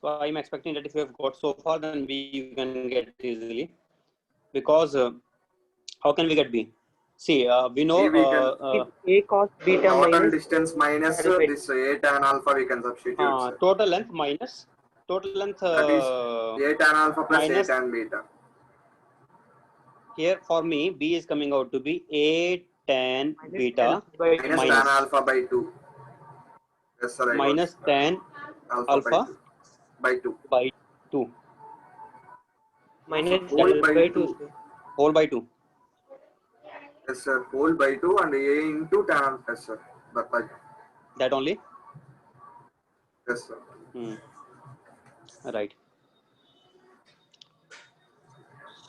So I'm expecting that if you have got so far, then B you can get easily. Because how can we get B? See, we know B we can- A cos beta Total minus distance minus this A tan alpha we can substitute, sir. total length minus total length. That is A tan alpha plus minus- A tan beta. Here for me, B is coming out to be A tan minus beta by Minus minus- tan alpha by 2. Yes, sir. I got minus it. tan alpha by 2. by 2 minus Whole del by by 2. 2. whole by 2. Yes, sir. Whole by 2 and A into tan alpha, yes, sir. That only. Yes, sir. Right.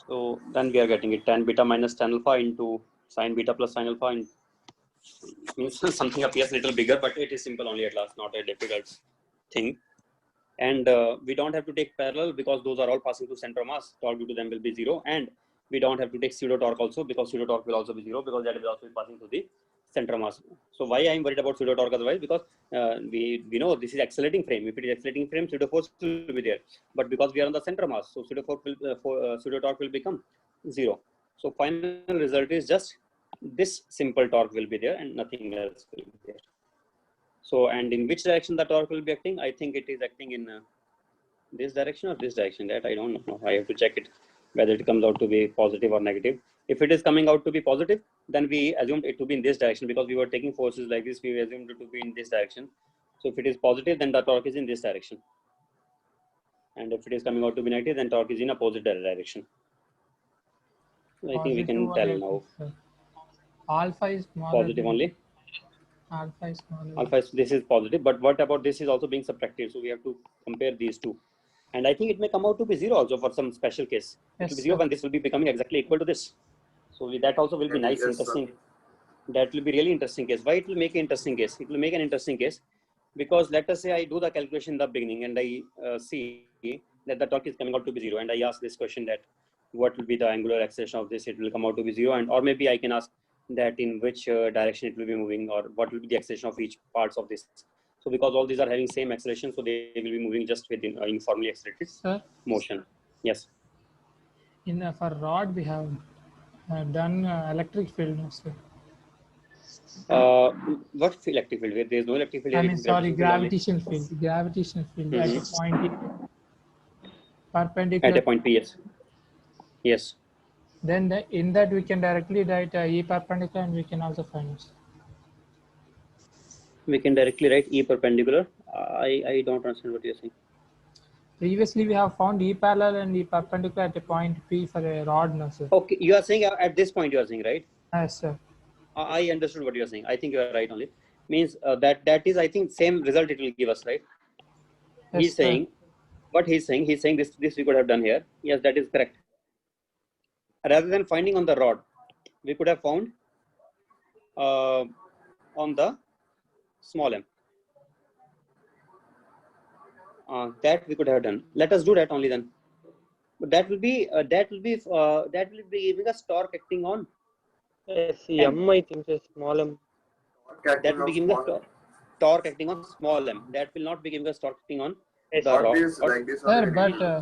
So then we are getting it tan beta minus tan alpha into Sine beta plus sine alpha means something appears a little bigger, but it is simple only at last, not a difficult thing. And we don't have to take parallel because those are all passing through center of mass. Torque due to them will be 0, and we don't have to take pseudo torque also because pseudo torque will also be 0 because that will also be passing through the center of mass. So why I am worried about pseudo torque otherwise? Because we know this is accelerating frame. If it is accelerating frame, pseudo force will be there. But because we are on the center of mass, so pseudo torque will become 0. So final result is just this simple torque will be there and nothing else will be there. So, and in which direction the torque will be acting? I think it is acting in this direction or this direction. That I don't know. I have to check it whether it comes out to be positive or negative. If it is coming out to be positive, then we assumed it to be in this direction because we were taking forces like this. We assumed it to be in this direction. So if it is positive, then the torque is in this direction. And if it is coming out to be negative, then torque is in opposite direction. I think we can tell now. Alpha is smaller. Positive only. Alpha is smaller. Alpha is, this is positive, but what about this is also being subtracted? So we have to compare these two. And I think it may come out to be 0 also for some special case. Yes, it will be 0 sir. and this will be becoming exactly equal to this. So that also will be nice, Yes, interesting. That will be really interesting case. Why it will make an interesting case? It will make an interesting case because let us say I do the calculation in the beginning and I see that the torque is coming out to be 0, and I ask this question that what will be the angular acceleration of this? It will come out to be 0, and or maybe I can ask that in which direction it will be moving, or what will be the acceleration of each parts of this. So because all these are having same acceleration, so they will be moving just within uniformly accelerated Sir, motion. Yes. in for rod we have done electric field also. What electric field? There is no electric field. I here, mean, it is sorry, gravitational field only. gravitational field at a point perpendicular. At a point P, yes. Yes. Then in that we can directly write E perpendicular, and we can also find it. We can directly write E perpendicular. I don't understand what you're saying. Previously, we have found E parallel and E perpendicular at a point P for a rod, no, sir. Okay, you are saying at this point you are saying, right? Yes, sir. I understood what you are saying. I think you are right only. Means that is, I think, same result it will give us, right? Yes, He's sir. saying what he's saying this we could have done here. Yes, that is correct. Rather than finding on the rod, we could have found on the small m. That we could have done. Let us do that only then. But that will be giving us torque acting on. Yes, M, I think is small m. That will be giving us torque acting on small m. That will not be giving us torque acting on Yes, the sir. rod. Is like this Sir, already. but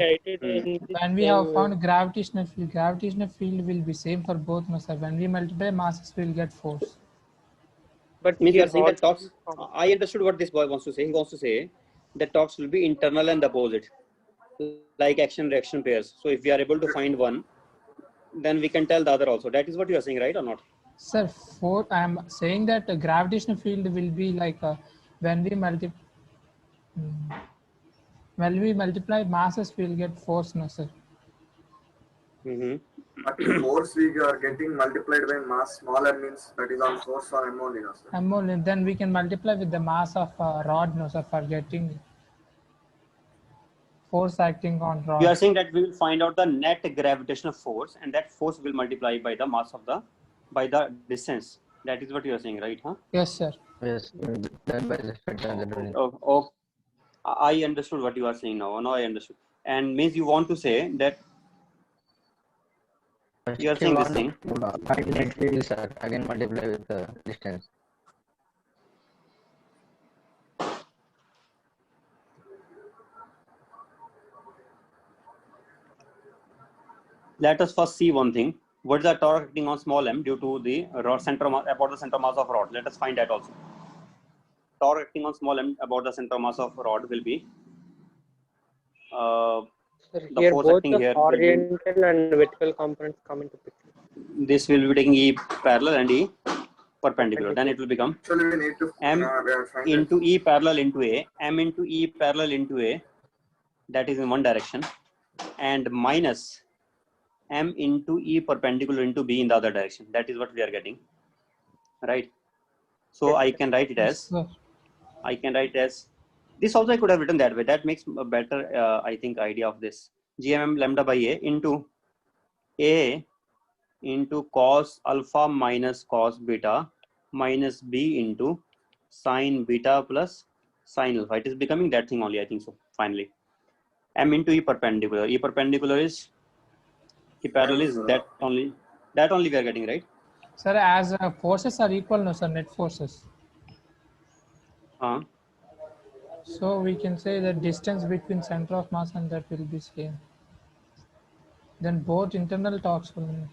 when we have found gravitational field will be same for both, no, sir. When we multiply masses, we will get force. But Means you here are saying that rod- torques. I understood what this boy wants to say. He wants to say that torques will be internal and opposite, like action-reaction pairs. So if we are able to find one, then we can tell the other also. That is what you are saying, right or not? Sir, I am saying that the gravitational field will be like when we multiply masses, we will get force, no, sir. But force we are getting multiplied by mass smaller means that is on force or m only, no, sir. And only then we can multiply with the mass of rod, no, sir, for getting force acting on rod. You are saying that we will find out the net gravitational force, and that force will multiply by the mass of by the distance. That is what you are saying, right? Huh? Yes, sir. Yes, that by respect to the ruling. Oh, I understood what you are saying now. Now I understood. And means you want to say that you are saying this thing. Net field is again multiply with the distance. Let us first see one thing. What is the torque acting on small m due to the rod center mass about the center mass of rod? Let us find that also. Torque acting on small m about the center mass of rod will be Sir, the here force both acting the here will be- horizontal and vertical components come into picture. this will be taking E parallel and E perpendicular. Then it will become Actually, we need to M we are find into E parallel into A, M into E parallel into A, that is in one direction, and minus M into E perpendicular into B in the other direction. That is what we are getting, right? So I can write it as, Sir. this also I could have written that way. That makes a better, I think, idea of this. GMM lambda by A into A into cos alpha minus cos beta minus b into sine beta plus sine alpha. It is becoming that thing only, I think so. Finally, m into e perpendicular. E perpendicular is e parallel is that only we are getting, right? Sir, as forces are equal, no sir, net forces. So we can say the distance between center of mass and that will be same. Then both internal torques will be.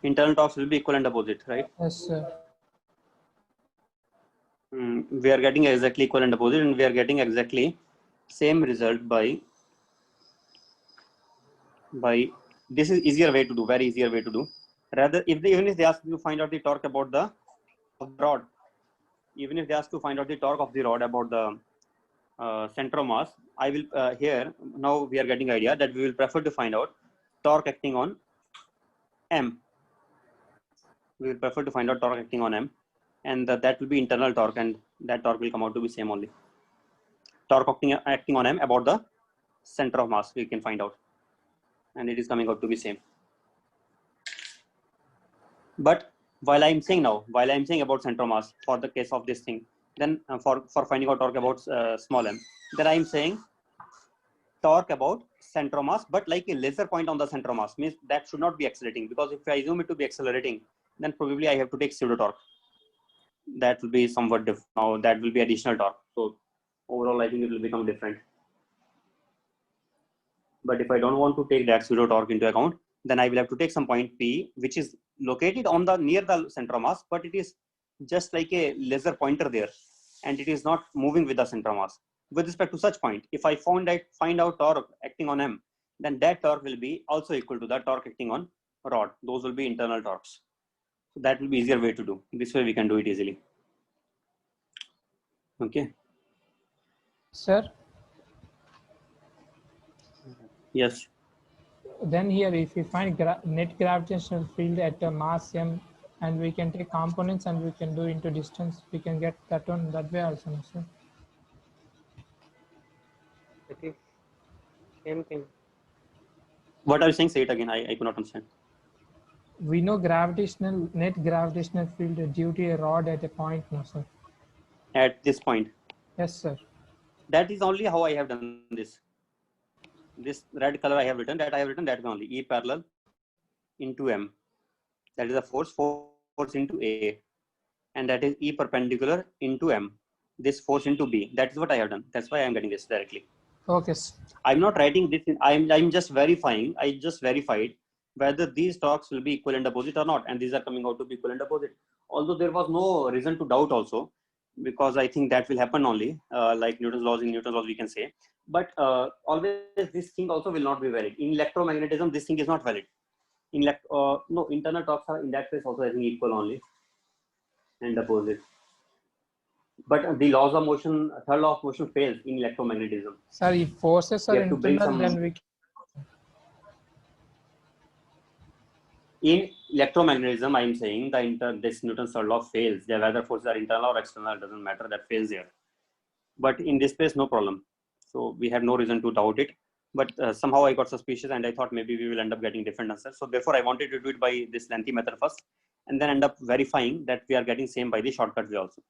Internal torques will be equal and opposite, right? Yes, sir. We are getting exactly equal and opposite, and we are getting exactly same result by this is easier way to do, very easier way to do. Rather, even if they ask you to find out the torque about the rod, even if they ask to find out the torque of the rod about the center of mass, I will here now we are getting idea that we will prefer to find out torque acting on M. We will prefer to find out torque acting on M, and that will be internal torque, and that torque will come out to be same only. Torque acting on M about the center of mass we can find out, and it is coming out to be same. But while I'm saying about center of mass for the case of this thing, then for finding out torque about small m, then I'm saying torque about center of mass, but like a laser point on the center of mass, means that should not be accelerating, because if I assume it to be accelerating, then probably I have to take pseudo torque. That will be somewhat different. Now that will be additional torque. So overall, I think it will become different. But if I don't want to take that pseudo torque into account, then I will have to take some point P, which is located on the near the center of mass, but it is just like a laser pointer there, and it is not moving with the center of mass. With respect to such point, if I find out torque acting on M, then that torque will be also equal to the torque acting on rod. Those will be internal torques. So that will be easier way to do. This way we can do it easily. Okay. Sir? Yes. Then here, if we find net gravitational field at a mass M, and we can take components and we can do into distance, we can get that one that way also, sir. It is same thing. What are you saying? Say it again. I could not understand. We know net gravitational field due to a rod at a point, no sir. At this point. Yes, sir. That is only how I have done this. This red color I have written that only E parallel into M. That is the force into A, and that is E perpendicular into M. This force into B. That is what I have done. That's why I am getting this directly. Okay. I'm not writing this. I'm just verifying. I just verified whether these torques will be equal and opposite or not, and these are coming out to be equal and opposite. Although there was no reason to doubt also, because I think that will happen only, like Newton's laws. In Newton's laws we can say, but always this thing also will not be valid. In electromagnetism, this thing is not valid. In no, internal torques are in that case also I think equal only and opposite. But the laws of motion, third law of motion fails in electromagnetism. Sir, if forces are internal, then we can... In electromagnetism, I am saying this Newton's third law fails. Whether forces are internal or external, doesn't matter. That fails there. But in this case, no problem. So we have no reason to doubt it. But somehow I got suspicious, and I thought maybe we will end up getting different answers. So therefore, I wanted to do it by this lengthy method first, and then end up verifying that we are getting same by the shortcut way also.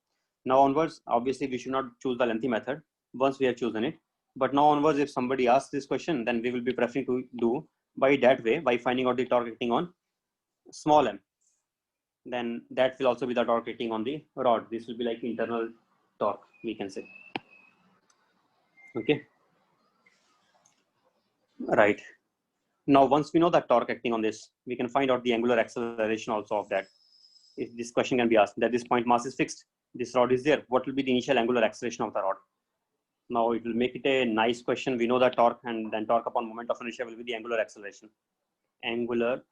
Now onwards, obviously we should not choose the lengthy method once we have chosen it. But now onwards, if somebody asks this question, then we will be preferring to do by that way, by finding out the torque acting on small m. Then that will also be the torque acting on the rod. This will be like internal torque, we can say. Okay. Right. Now, once we know that torque acting on this, we can find out the angular acceleration also of that. If this question can be asked, that this point mass is fixed, this rod is there, what will be the initial angular acceleration of the rod? Now it will make it a nice question. We know that torque, and then torque upon moment of inertia will be the angular acceleration. Angular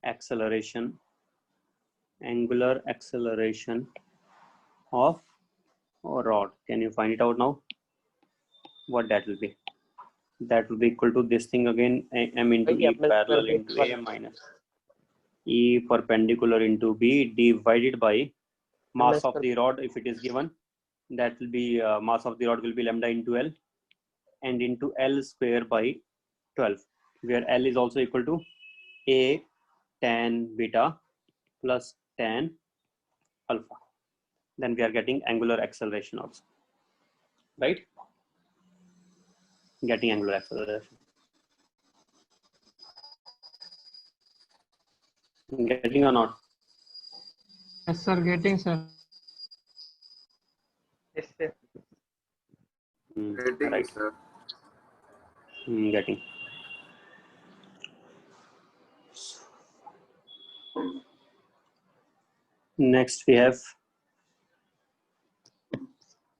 acceleration of a rod. Can you find it out now? What that will be? That will be equal to this thing again, m into E parallel into A minus E perpendicular into B divided by mass of the rod. If it is given, that will be mass of the rod will be lambda into L, and into L square by 12. where L is also equal to A tan beta plus tan alpha. Then we are getting angular acceleration also, right? Getting angular acceleration. Getting or not? Yes, sir. Getting, sir. Yes, sir. Getting, Right. sir. Getting. Next we have,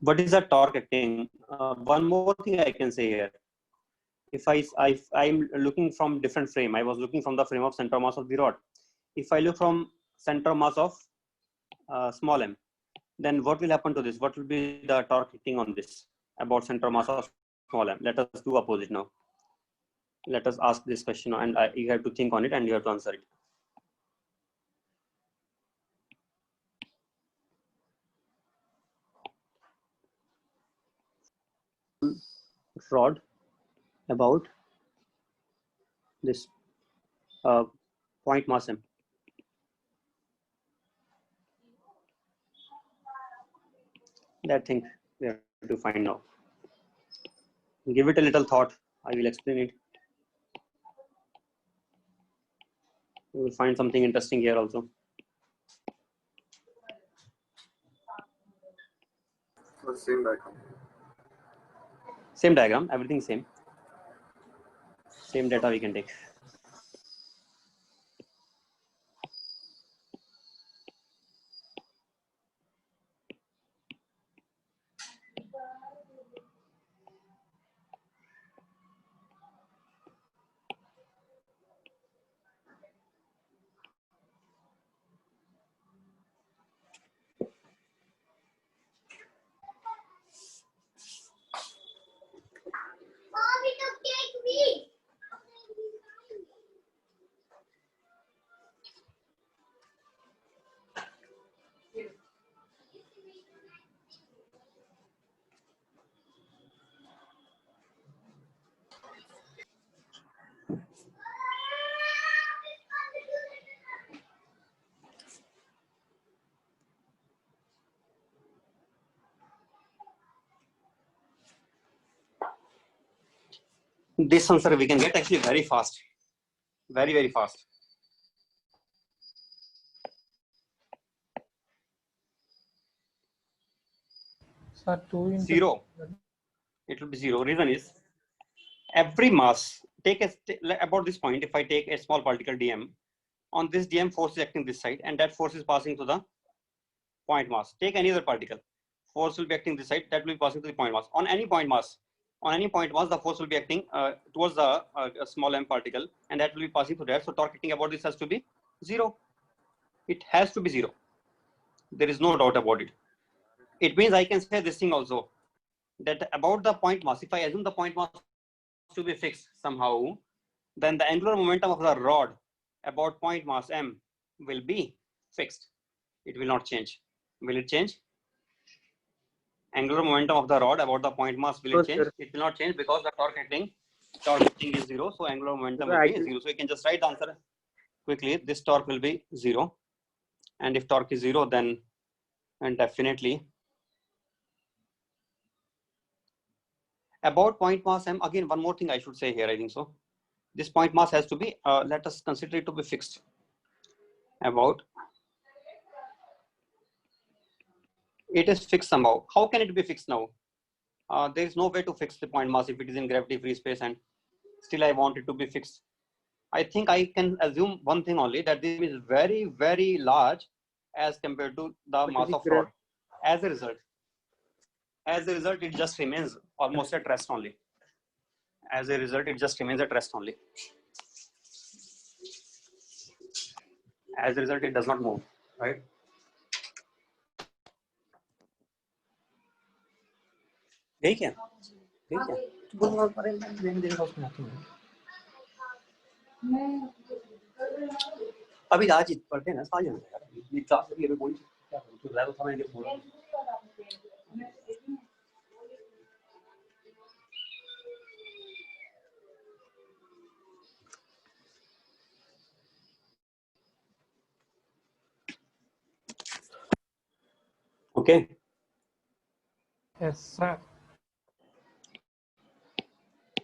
what is the torque acting? One more thing I can say here. If I'm looking from different frame, I was looking from the frame of center of mass of the rod. If I look from center of mass of small m, then what will happen to this? What will be the torque acting on this about center of mass of small m? Let us do opposite now. Let us ask this question, and you have to think on it and you have to answer it. Rod about this point mass m. That thing we have to find now. Give it a little thought. I will explain it. You will find something interesting here also. For the same diagram. Same diagram, everything same. Same data we can take. This answer we can get actually very fast. Very, very fast. Sir, 2 into 0. It will be 0. Reason is, every mass, about this point, if I take a small particle dm, on this dm force is acting this side, and that force is passing to the point mass. Take any other particle, force will be acting this side, that will be passing to the point mass. On any point mass, the force will be acting towards the small m particle, and that will be passing to that. So torque acting about this has to be 0. It has to be 0. There is no doubt about it. It means I can say this thing also, that about the point mass, if I assume the point mass to be fixed somehow, then the angular momentum of the rod about point mass m will be fixed. It will not change. Will it change? Angular momentum of the rod about the point mass, will it change? Sir. It will not change because the torque acting is 0. So angular momentum will be 0. So you can just write the answer quickly. This torque will be 0. And if torque is 0, then definitely about point mass m, again, one more thing I should say here, I think so. This point mass has to be, let us consider it to be fixed. About, it is fixed somehow. How can it be fixed now? There is no way to fix the point mass if it is in gravity free space and still I want it to be fixed. I think I can assume one thing only, that this is very, very large as compared to the mass of rod. As a result, it just remains almost at rest only. As a result, it just remains at rest only. As a result, it does not move, right? यही क्या? अभी आज पढ़ते हैं ना, साल जाना यार। ये क्लास अभी बोल क्या करूँ? तो ज़्यादा समय नहीं बोल। Okay. Yes, sir.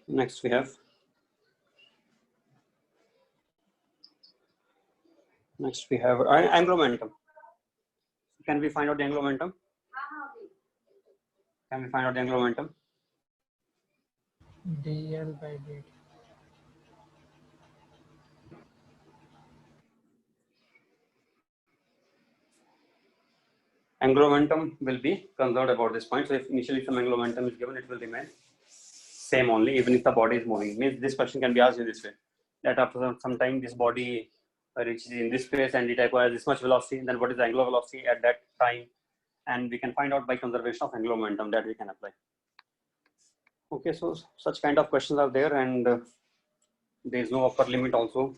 Next we have. Angular momentum. Can we find out the angular momentum? Can we find out the angular momentum? dl by dt. Angular momentum will be conserved about this point. So if initially some angular momentum is given, it will remain same only, even if the body is moving. Means this question can be asked in this way: that after some time, this body reaches in this space and it acquires this much velocity. Then what is the angular velocity at that time? And we can find out by conservation of angular momentum that we can apply. Okay, so such kind of questions are there, and there is no upper limit also.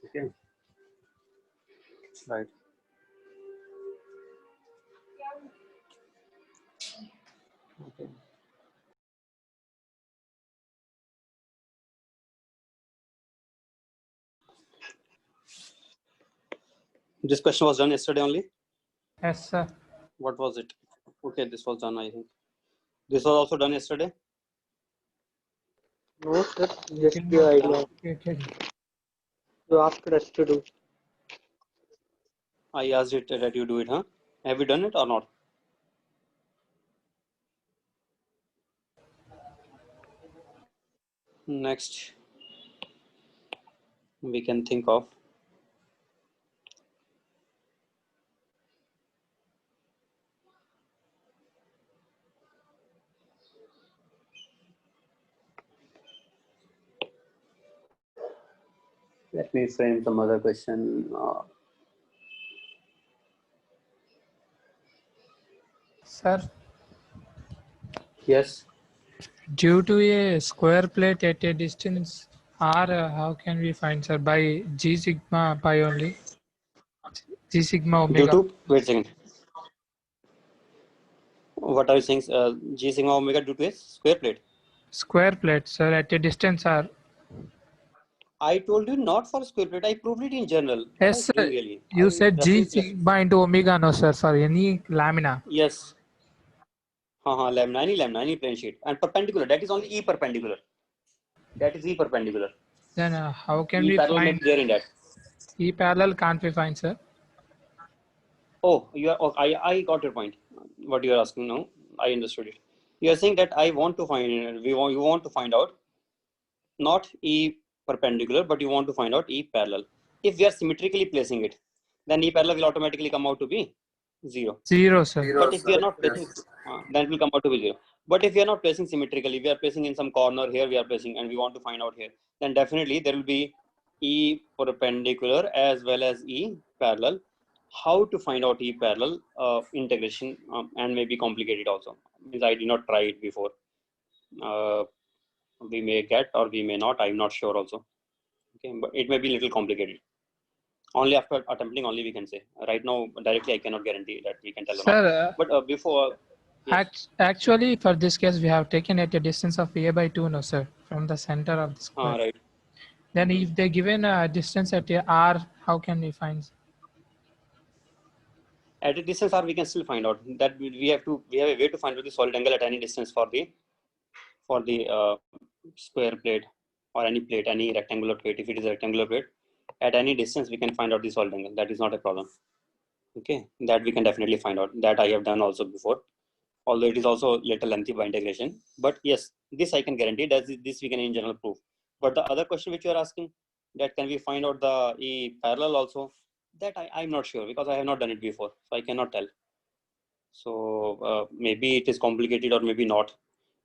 Okay, right. Okay. This question was done yesterday only. Yes, sir. What was it? Okay, this was done, I think. This was also done yesterday. No, sir. Just the idea. You asked us to do. I asked it that you do it, huh? Have you done it or not? Next, we can think of. Let me frame some other question. Sir, Yes. due to a square plate at a distance r, how can we find, sir? By g sigma pi only. G sigma Due omega. to, wait a second. What are you saying? G sigma omega due to a square plate. Square plate, sir, at a distance r. I told you not for square plate. I proved it in general. What Yes, are you sir. doing really? You said G Referring to sigma into omega, no, sir. Sorry, any lamina. yes. Lamina, any plane sheet. And perpendicular, that is only E perpendicular. That is E perpendicular. Then how can E we parallel find is there in that. E parallel? Can't we find, sir? Oh, you are. Oh, I got your point. What you are asking now, I understood it. You are saying that I want to find. You want to find out not E perpendicular, but you want to find out E parallel. If we are symmetrically placing it, then E parallel will automatically come out to be 0. 0, sir. Zero, But if we are sir. not placing, Yes. then it will come out to be 0. But if we are not placing symmetrically, we are placing in some corner here, we are placing, and we want to find out here, then definitely there will be E perpendicular as well as E parallel. How to find out E parallel integration and maybe complicated also. Means I did not try it before. We may get or we may not. I'm not sure also. Okay, but it may be a little complicated. Only after attempting, only we can say. Right now, directly, I cannot guarantee that we can tell or not. Sir, But before, yes. actually, for this case, we have taken at a distance of a by 2, no, sir, from the center of the square. Right. Then if they given a distance at a r, how can we find? At a distance r, we can still find out that we have a way to find out the solid angle at any distance for the square plate or any plate, any rectangular plate. If it is a rectangular plate, at any distance we can find out the solid angle. That is not a problem. Okay, that we can definitely find out. That I have done also before, although it is also little lengthy by integration. But yes, this I can guarantee that this we can in general prove. But the other question which you are asking, that can we find out the E parallel also, that I'm not sure because I have not done it before, so I cannot tell. So maybe it is complicated or maybe not.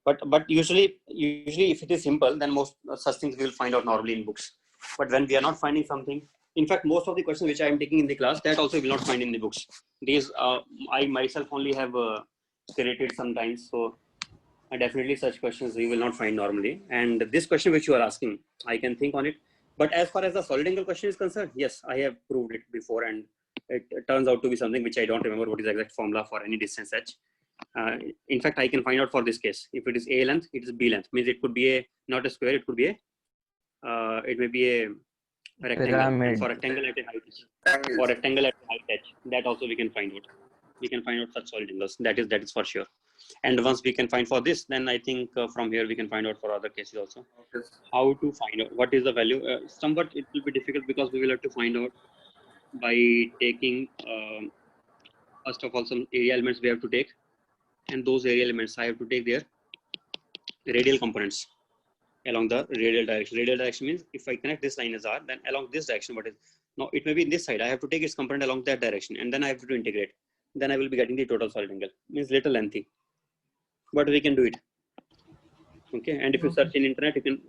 But usually if it is simple, then most such things we will find out normally in books. But when we are not finding something, in fact, most of the questions which I am taking in the class, that also will not find in the books. These I myself only have created sometimes. So definitely such questions we will not find normally. And this question which you are asking, I can think on it. But as far as the solid angle question is concerned, yes, I have proved it before, and it turns out to be something which I don't remember what is the exact formula for any distance h. In fact, I can find out for this case. If it is a length, it is b length. Means it could be a not a square. It could be a it may be a rectangle. And for rectangle at a height h, Angles. for rectangle at a height h, that also we can find out. we can find out such solid angles. That is for sure. And once we can find for this, then I think from here we can find out for other cases also. Okay. How to find out what is the value? Somewhat it will be difficult because we will have to find out by taking first of all some area elements we have to take, and those area elements I have to take their radial components along the radial direction. Radial direction means if I connect this line as R, then along this direction, what is now it may be in this side. I have to take its component along that direction, and then I have to integrate. Then I will be getting the total solid angle. Means little lengthy, but we can do it. Okay, and if you search in internet, you can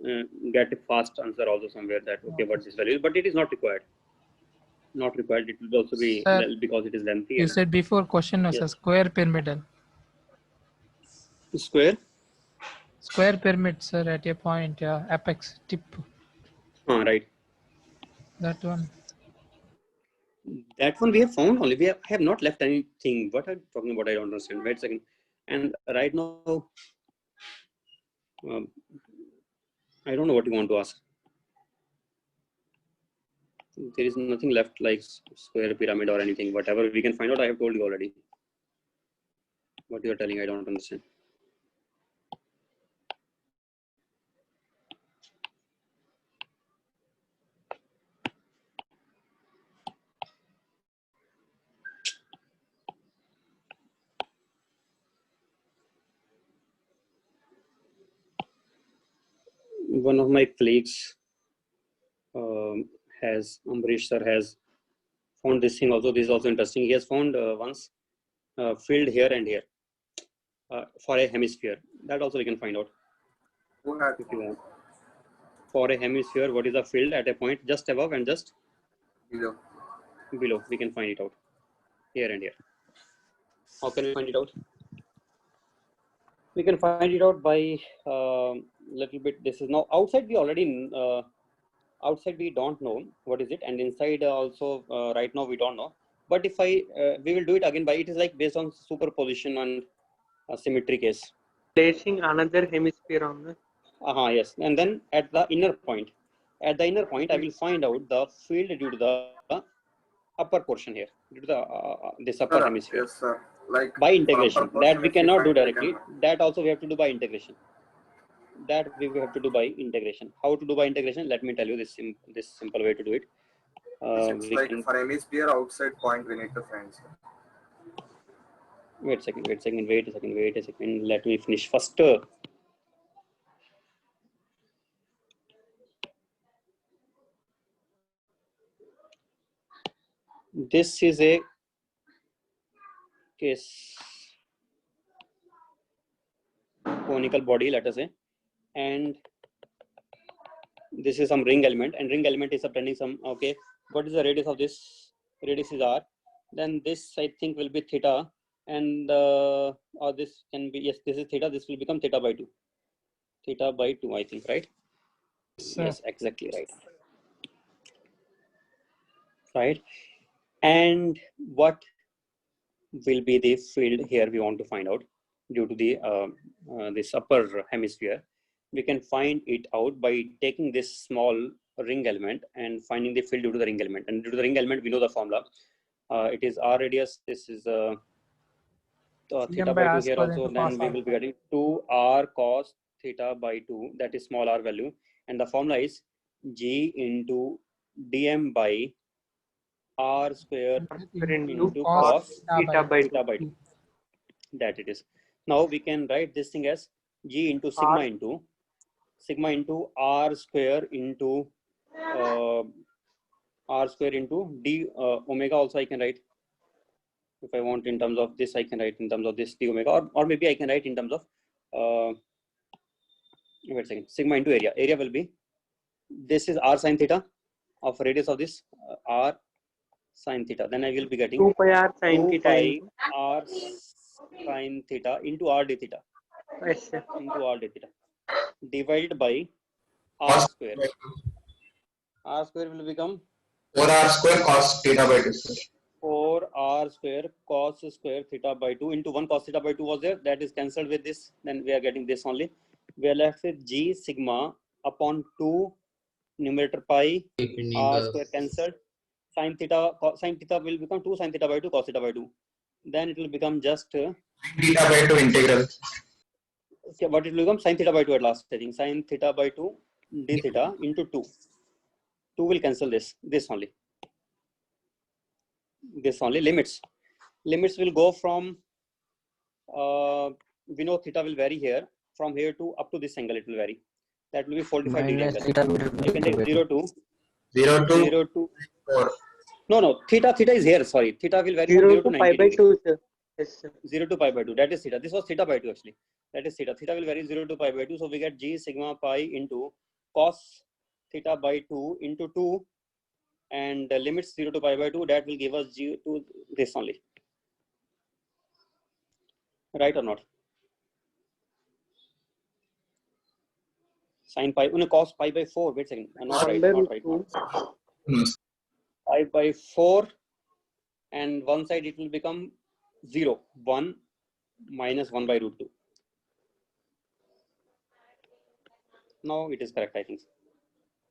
get a fast answer also somewhere that okay, what this value is, but it is not required. Not required. It will also be because it is lengthy. You said before question was a square pyramidal. Square. Square pyramid, sir, at a point, apex tip. Right. That one. That one we have found only. We have not left anything. What I'm talking about, I don't understand. Wait a second. And right now, I don't know what you want to ask. There is nothing left like square pyramid or anything. Whatever we can find out, I have told you already. What you are telling, I don't understand. One of my colleagues Ambrish sir has found this thing also. This is also interesting. He has found once field here and here for a hemisphere. That also we can find out. Who had If you want. For a hemisphere, what is the field at a point just above and just below? Below. We can find it out here and here. How can we find it out? We can find it out by little bit. This is now outside. We already outside we don't know what is it, and inside also right now we don't know. But if we will do it again by it is like based on superposition and symmetry case. Placing another hemisphere on the. Yes, and then at the inner point, I will find out the field due to the upper portion here, due to the this upper hemisphere. Yes, sir. Like by integration. That we cannot do directly. Can... That also we have to do by integration. That we have to do by integration. How to do by integration? Let me tell you this simple way to do it. It's like for hemisphere outside point we need to find. Wait a second. Let me finish first. This is a case conical body, let us say, and this is some ring element, and ring element is subtending some. Okay, what is the radius of this? Radius is r. Then this I think will be theta, and or this can be, yes, this is theta. This will become theta by 2. Theta by 2, I think, right? Yes, exactly right. Right. And what will be the field here we want to find out due to the this upper hemisphere? We can find it out by taking this small ring element and finding the field due to the ring element. And due to the ring element, we know the formula. It is r radius. This is theta by 2 here also. Then we will be getting 2r cos theta by 2. That is small r value. And the formula is g into dm by r square into cos theta by 2. That it is. Now we can write this thing as g into sigma into r square into d omega. Also I can write, if I want in terms of this, I can write in terms of this d omega, or maybe I can write in terms of wait a second, sigma into area. Area will be, this is r sine theta of radius of this r sine theta. Then I will be getting 2 pi r sine 2 theta pi r sine theta into r d theta. Yes, sir. Into r d theta divided by r square. R square will become 4r square cos theta by 2. 4r square cos square theta by 2 into 1 cos theta by 2 was there. That is cancelled with this. Then we are getting this only. We are left with g sigma upon 2 numerator pi r square cancelled. Sin theta will become 2 sin theta by 2 cos theta by 2. then it will become just Theta by 2 integral. okay, what it will become? Sin theta by 2 at last. I think sin theta by 2 d theta into 2. 2 will cancel this only. This only limits will go from we know theta will vary here, from here to up to this angle it will vary. That will be 45 degree Minus angle. theta by You can take 0 to 0 to 0 to 4. no theta is here, sorry, theta will vary from 0 0 to to pi 90 by degree. 2, sir. Yes, sir. 0 to pi by 2, that is theta. This was theta by 2 actually. That is theta. Theta will vary 0 to pi by 2. So we get g sigma pi into cos theta by 2 into 2, and the limits 0 to pi by 2, that will give us g to this only. Right or not? Sin pi, cos pi by 4. Wait a second. Not 1 right, by not root right. 2. Not. Pi by 4, and one side it will become 0. 1 minus 1 by root 2. Now it is correct, I think.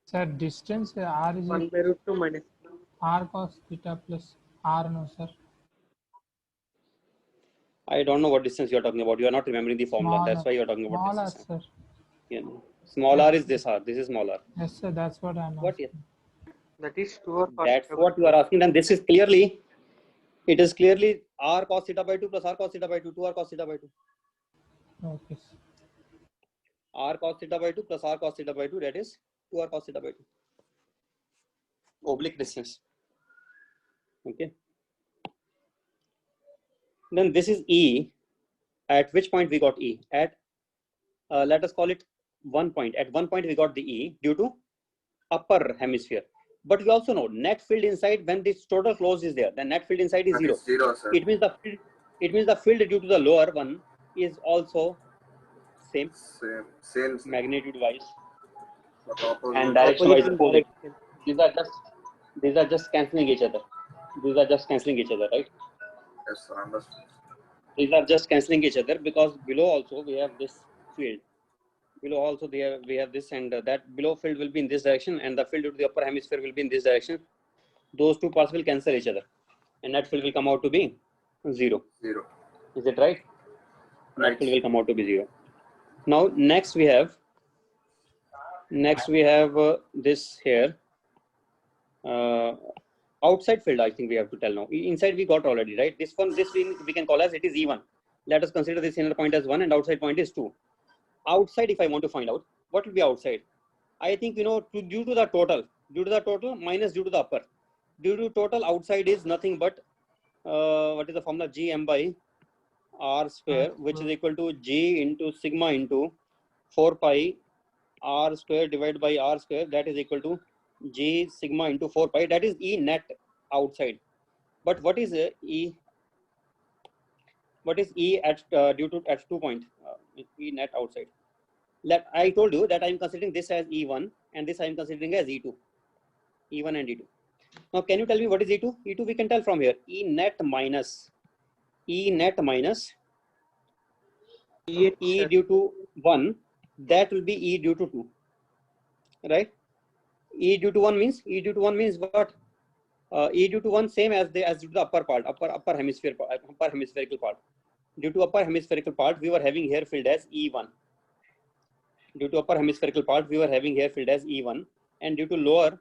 Sir, distance r is 1 by root 2 minus. r cos theta plus r, no, sir. I don't know what distance you are talking about. You are not remembering the formula. Small That's r. why you are talking about Small r, distance. sir. You know, small r is this r. This is small r. Yes, sir, that's what I'm What asking. is? That is 2 or cos That's theta by what you are asking. And this is clearly, it is clearly r cos theta by 2 plus r cos theta by 2, 2 r cos theta by 2. Okay, sir. R cos theta by 2 plus r cos theta by 2, that is 2 r cos theta by 2. Oblique distance. Okay. Then this is E. At which point we got E? At, let us call it 1 point. At 1 point we got the E due to upper hemisphere. But we also know net field inside, when this total close is there, then net field inside is That 0. is 0, sir. It means the field due to the lower one is also same Same, sir. magnitude wise But opposite. and direction wise Opposite opposite. direction. These are just cancelling each other. These are just cancelling each other, right? Yes, sir. Understood. These are just cancelling each other because below also we have this field. Below also we have this, and that below field will be in this direction, and the field to the upper hemisphere will be in this direction. Those two parts will cancel each other, and net field will come out to be 0. 0. Is it right? Right. Net field will come out to be 0. Now next we have this here. Outside field, I think we have to tell now. Inside we got already, right? This we can call as it is E1. Let us consider this inner point as 1 and outside point is 2. Outside, if I want to find out what will be outside, I think due to the total minus due to the upper. Due to total, outside is nothing but what is the formula? Gm by r square, which is equal to g into sigma into 4 pi r square divided by r square. That is equal to g sigma into 4 pi. That is E net outside. But what is E? What is E at due to at 2 point? E net outside. I told you that I am considering this as E1 and this I am considering as E2. E1 and E2. Now, can you tell me what is E2? E2 we can tell from here. E net minus E due to 1. That will be E due to 2. Right? E due to 1 means what? E due to 1 same as due to the upper part, upper hemispherical part. Due to upper hemispherical part, we were having here filled as E1. Due to upper hemispherical part, we were having here filled as E1, and due to lower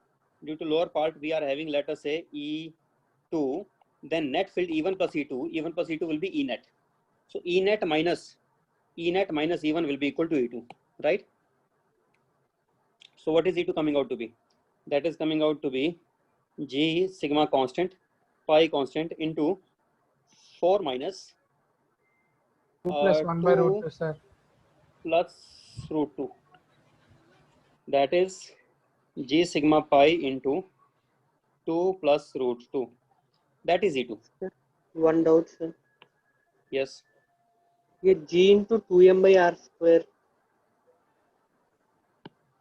part, we are having, let us say, E2. Then net field E1 plus E2 will be E net. So E net minus E1 will be equal to E2, right? So what is E2 coming out to be? That is coming out to be G sigma constant, pi constant into 4 minus 2 plus 1 by root 2, sir. Plus root 2. That is G sigma pi into 2 plus root 2. That is E2. One doubt, sir. Yes. Yeah, G into 2m by r square.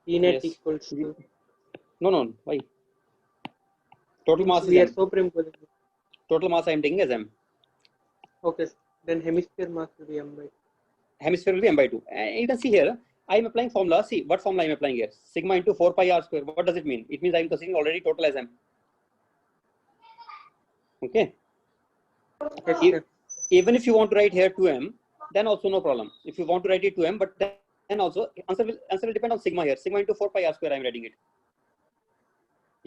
E net Yes. equals to. No. Why? Total mass We is are M. superimposing. Total mass I am taking as M. Okay, sir. Then hemisphere mass will be m by 2. Hemisphere will be M by 2. And you can see here, I am applying formula. See, what formula I am applying here? Sigma into 4 pi r square. What does it mean? It means I am considering already total as M. Okay. Yes, sir. even if you want to write here 2m, then also no problem. If you want to write it 2m, but then also answer will depend on sigma here. Sigma into 4 pi r square. I am writing it.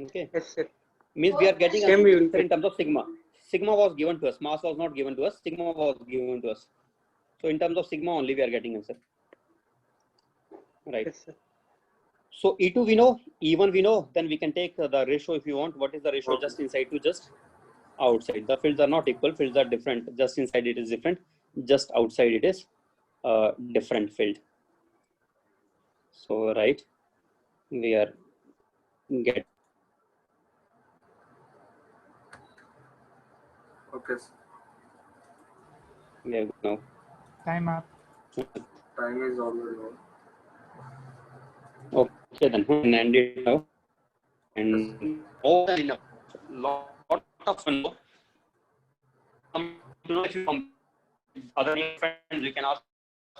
Okay. Yes, sir. Means we are getting an Same we will answer in get. terms of sigma. Sigma was given to us. Mass was not given to us. Sigma was given to us. So in terms of sigma only we are getting answer. Right. Yes, sir. So E2 we know, E1 we know. Then we can take the ratio if you want. What is the ratio? Okay. Just inside to just outside. The fields are not equal. Fields are different. Just inside it is different. Just outside it is different field. So right, we are get. Okay, sir. We have now. Time up. Time is already over. Okay, then end it now. And more than enough. Lot of fun. If you come other friends, you can ask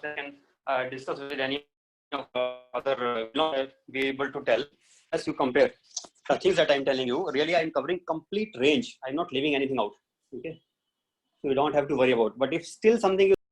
and discuss with any of other, be able to tell as you compare the things that I'm telling you. Really, I'm covering complete range. I'm not leaving anything out. Okay, so you don't have to worry about. But if still something you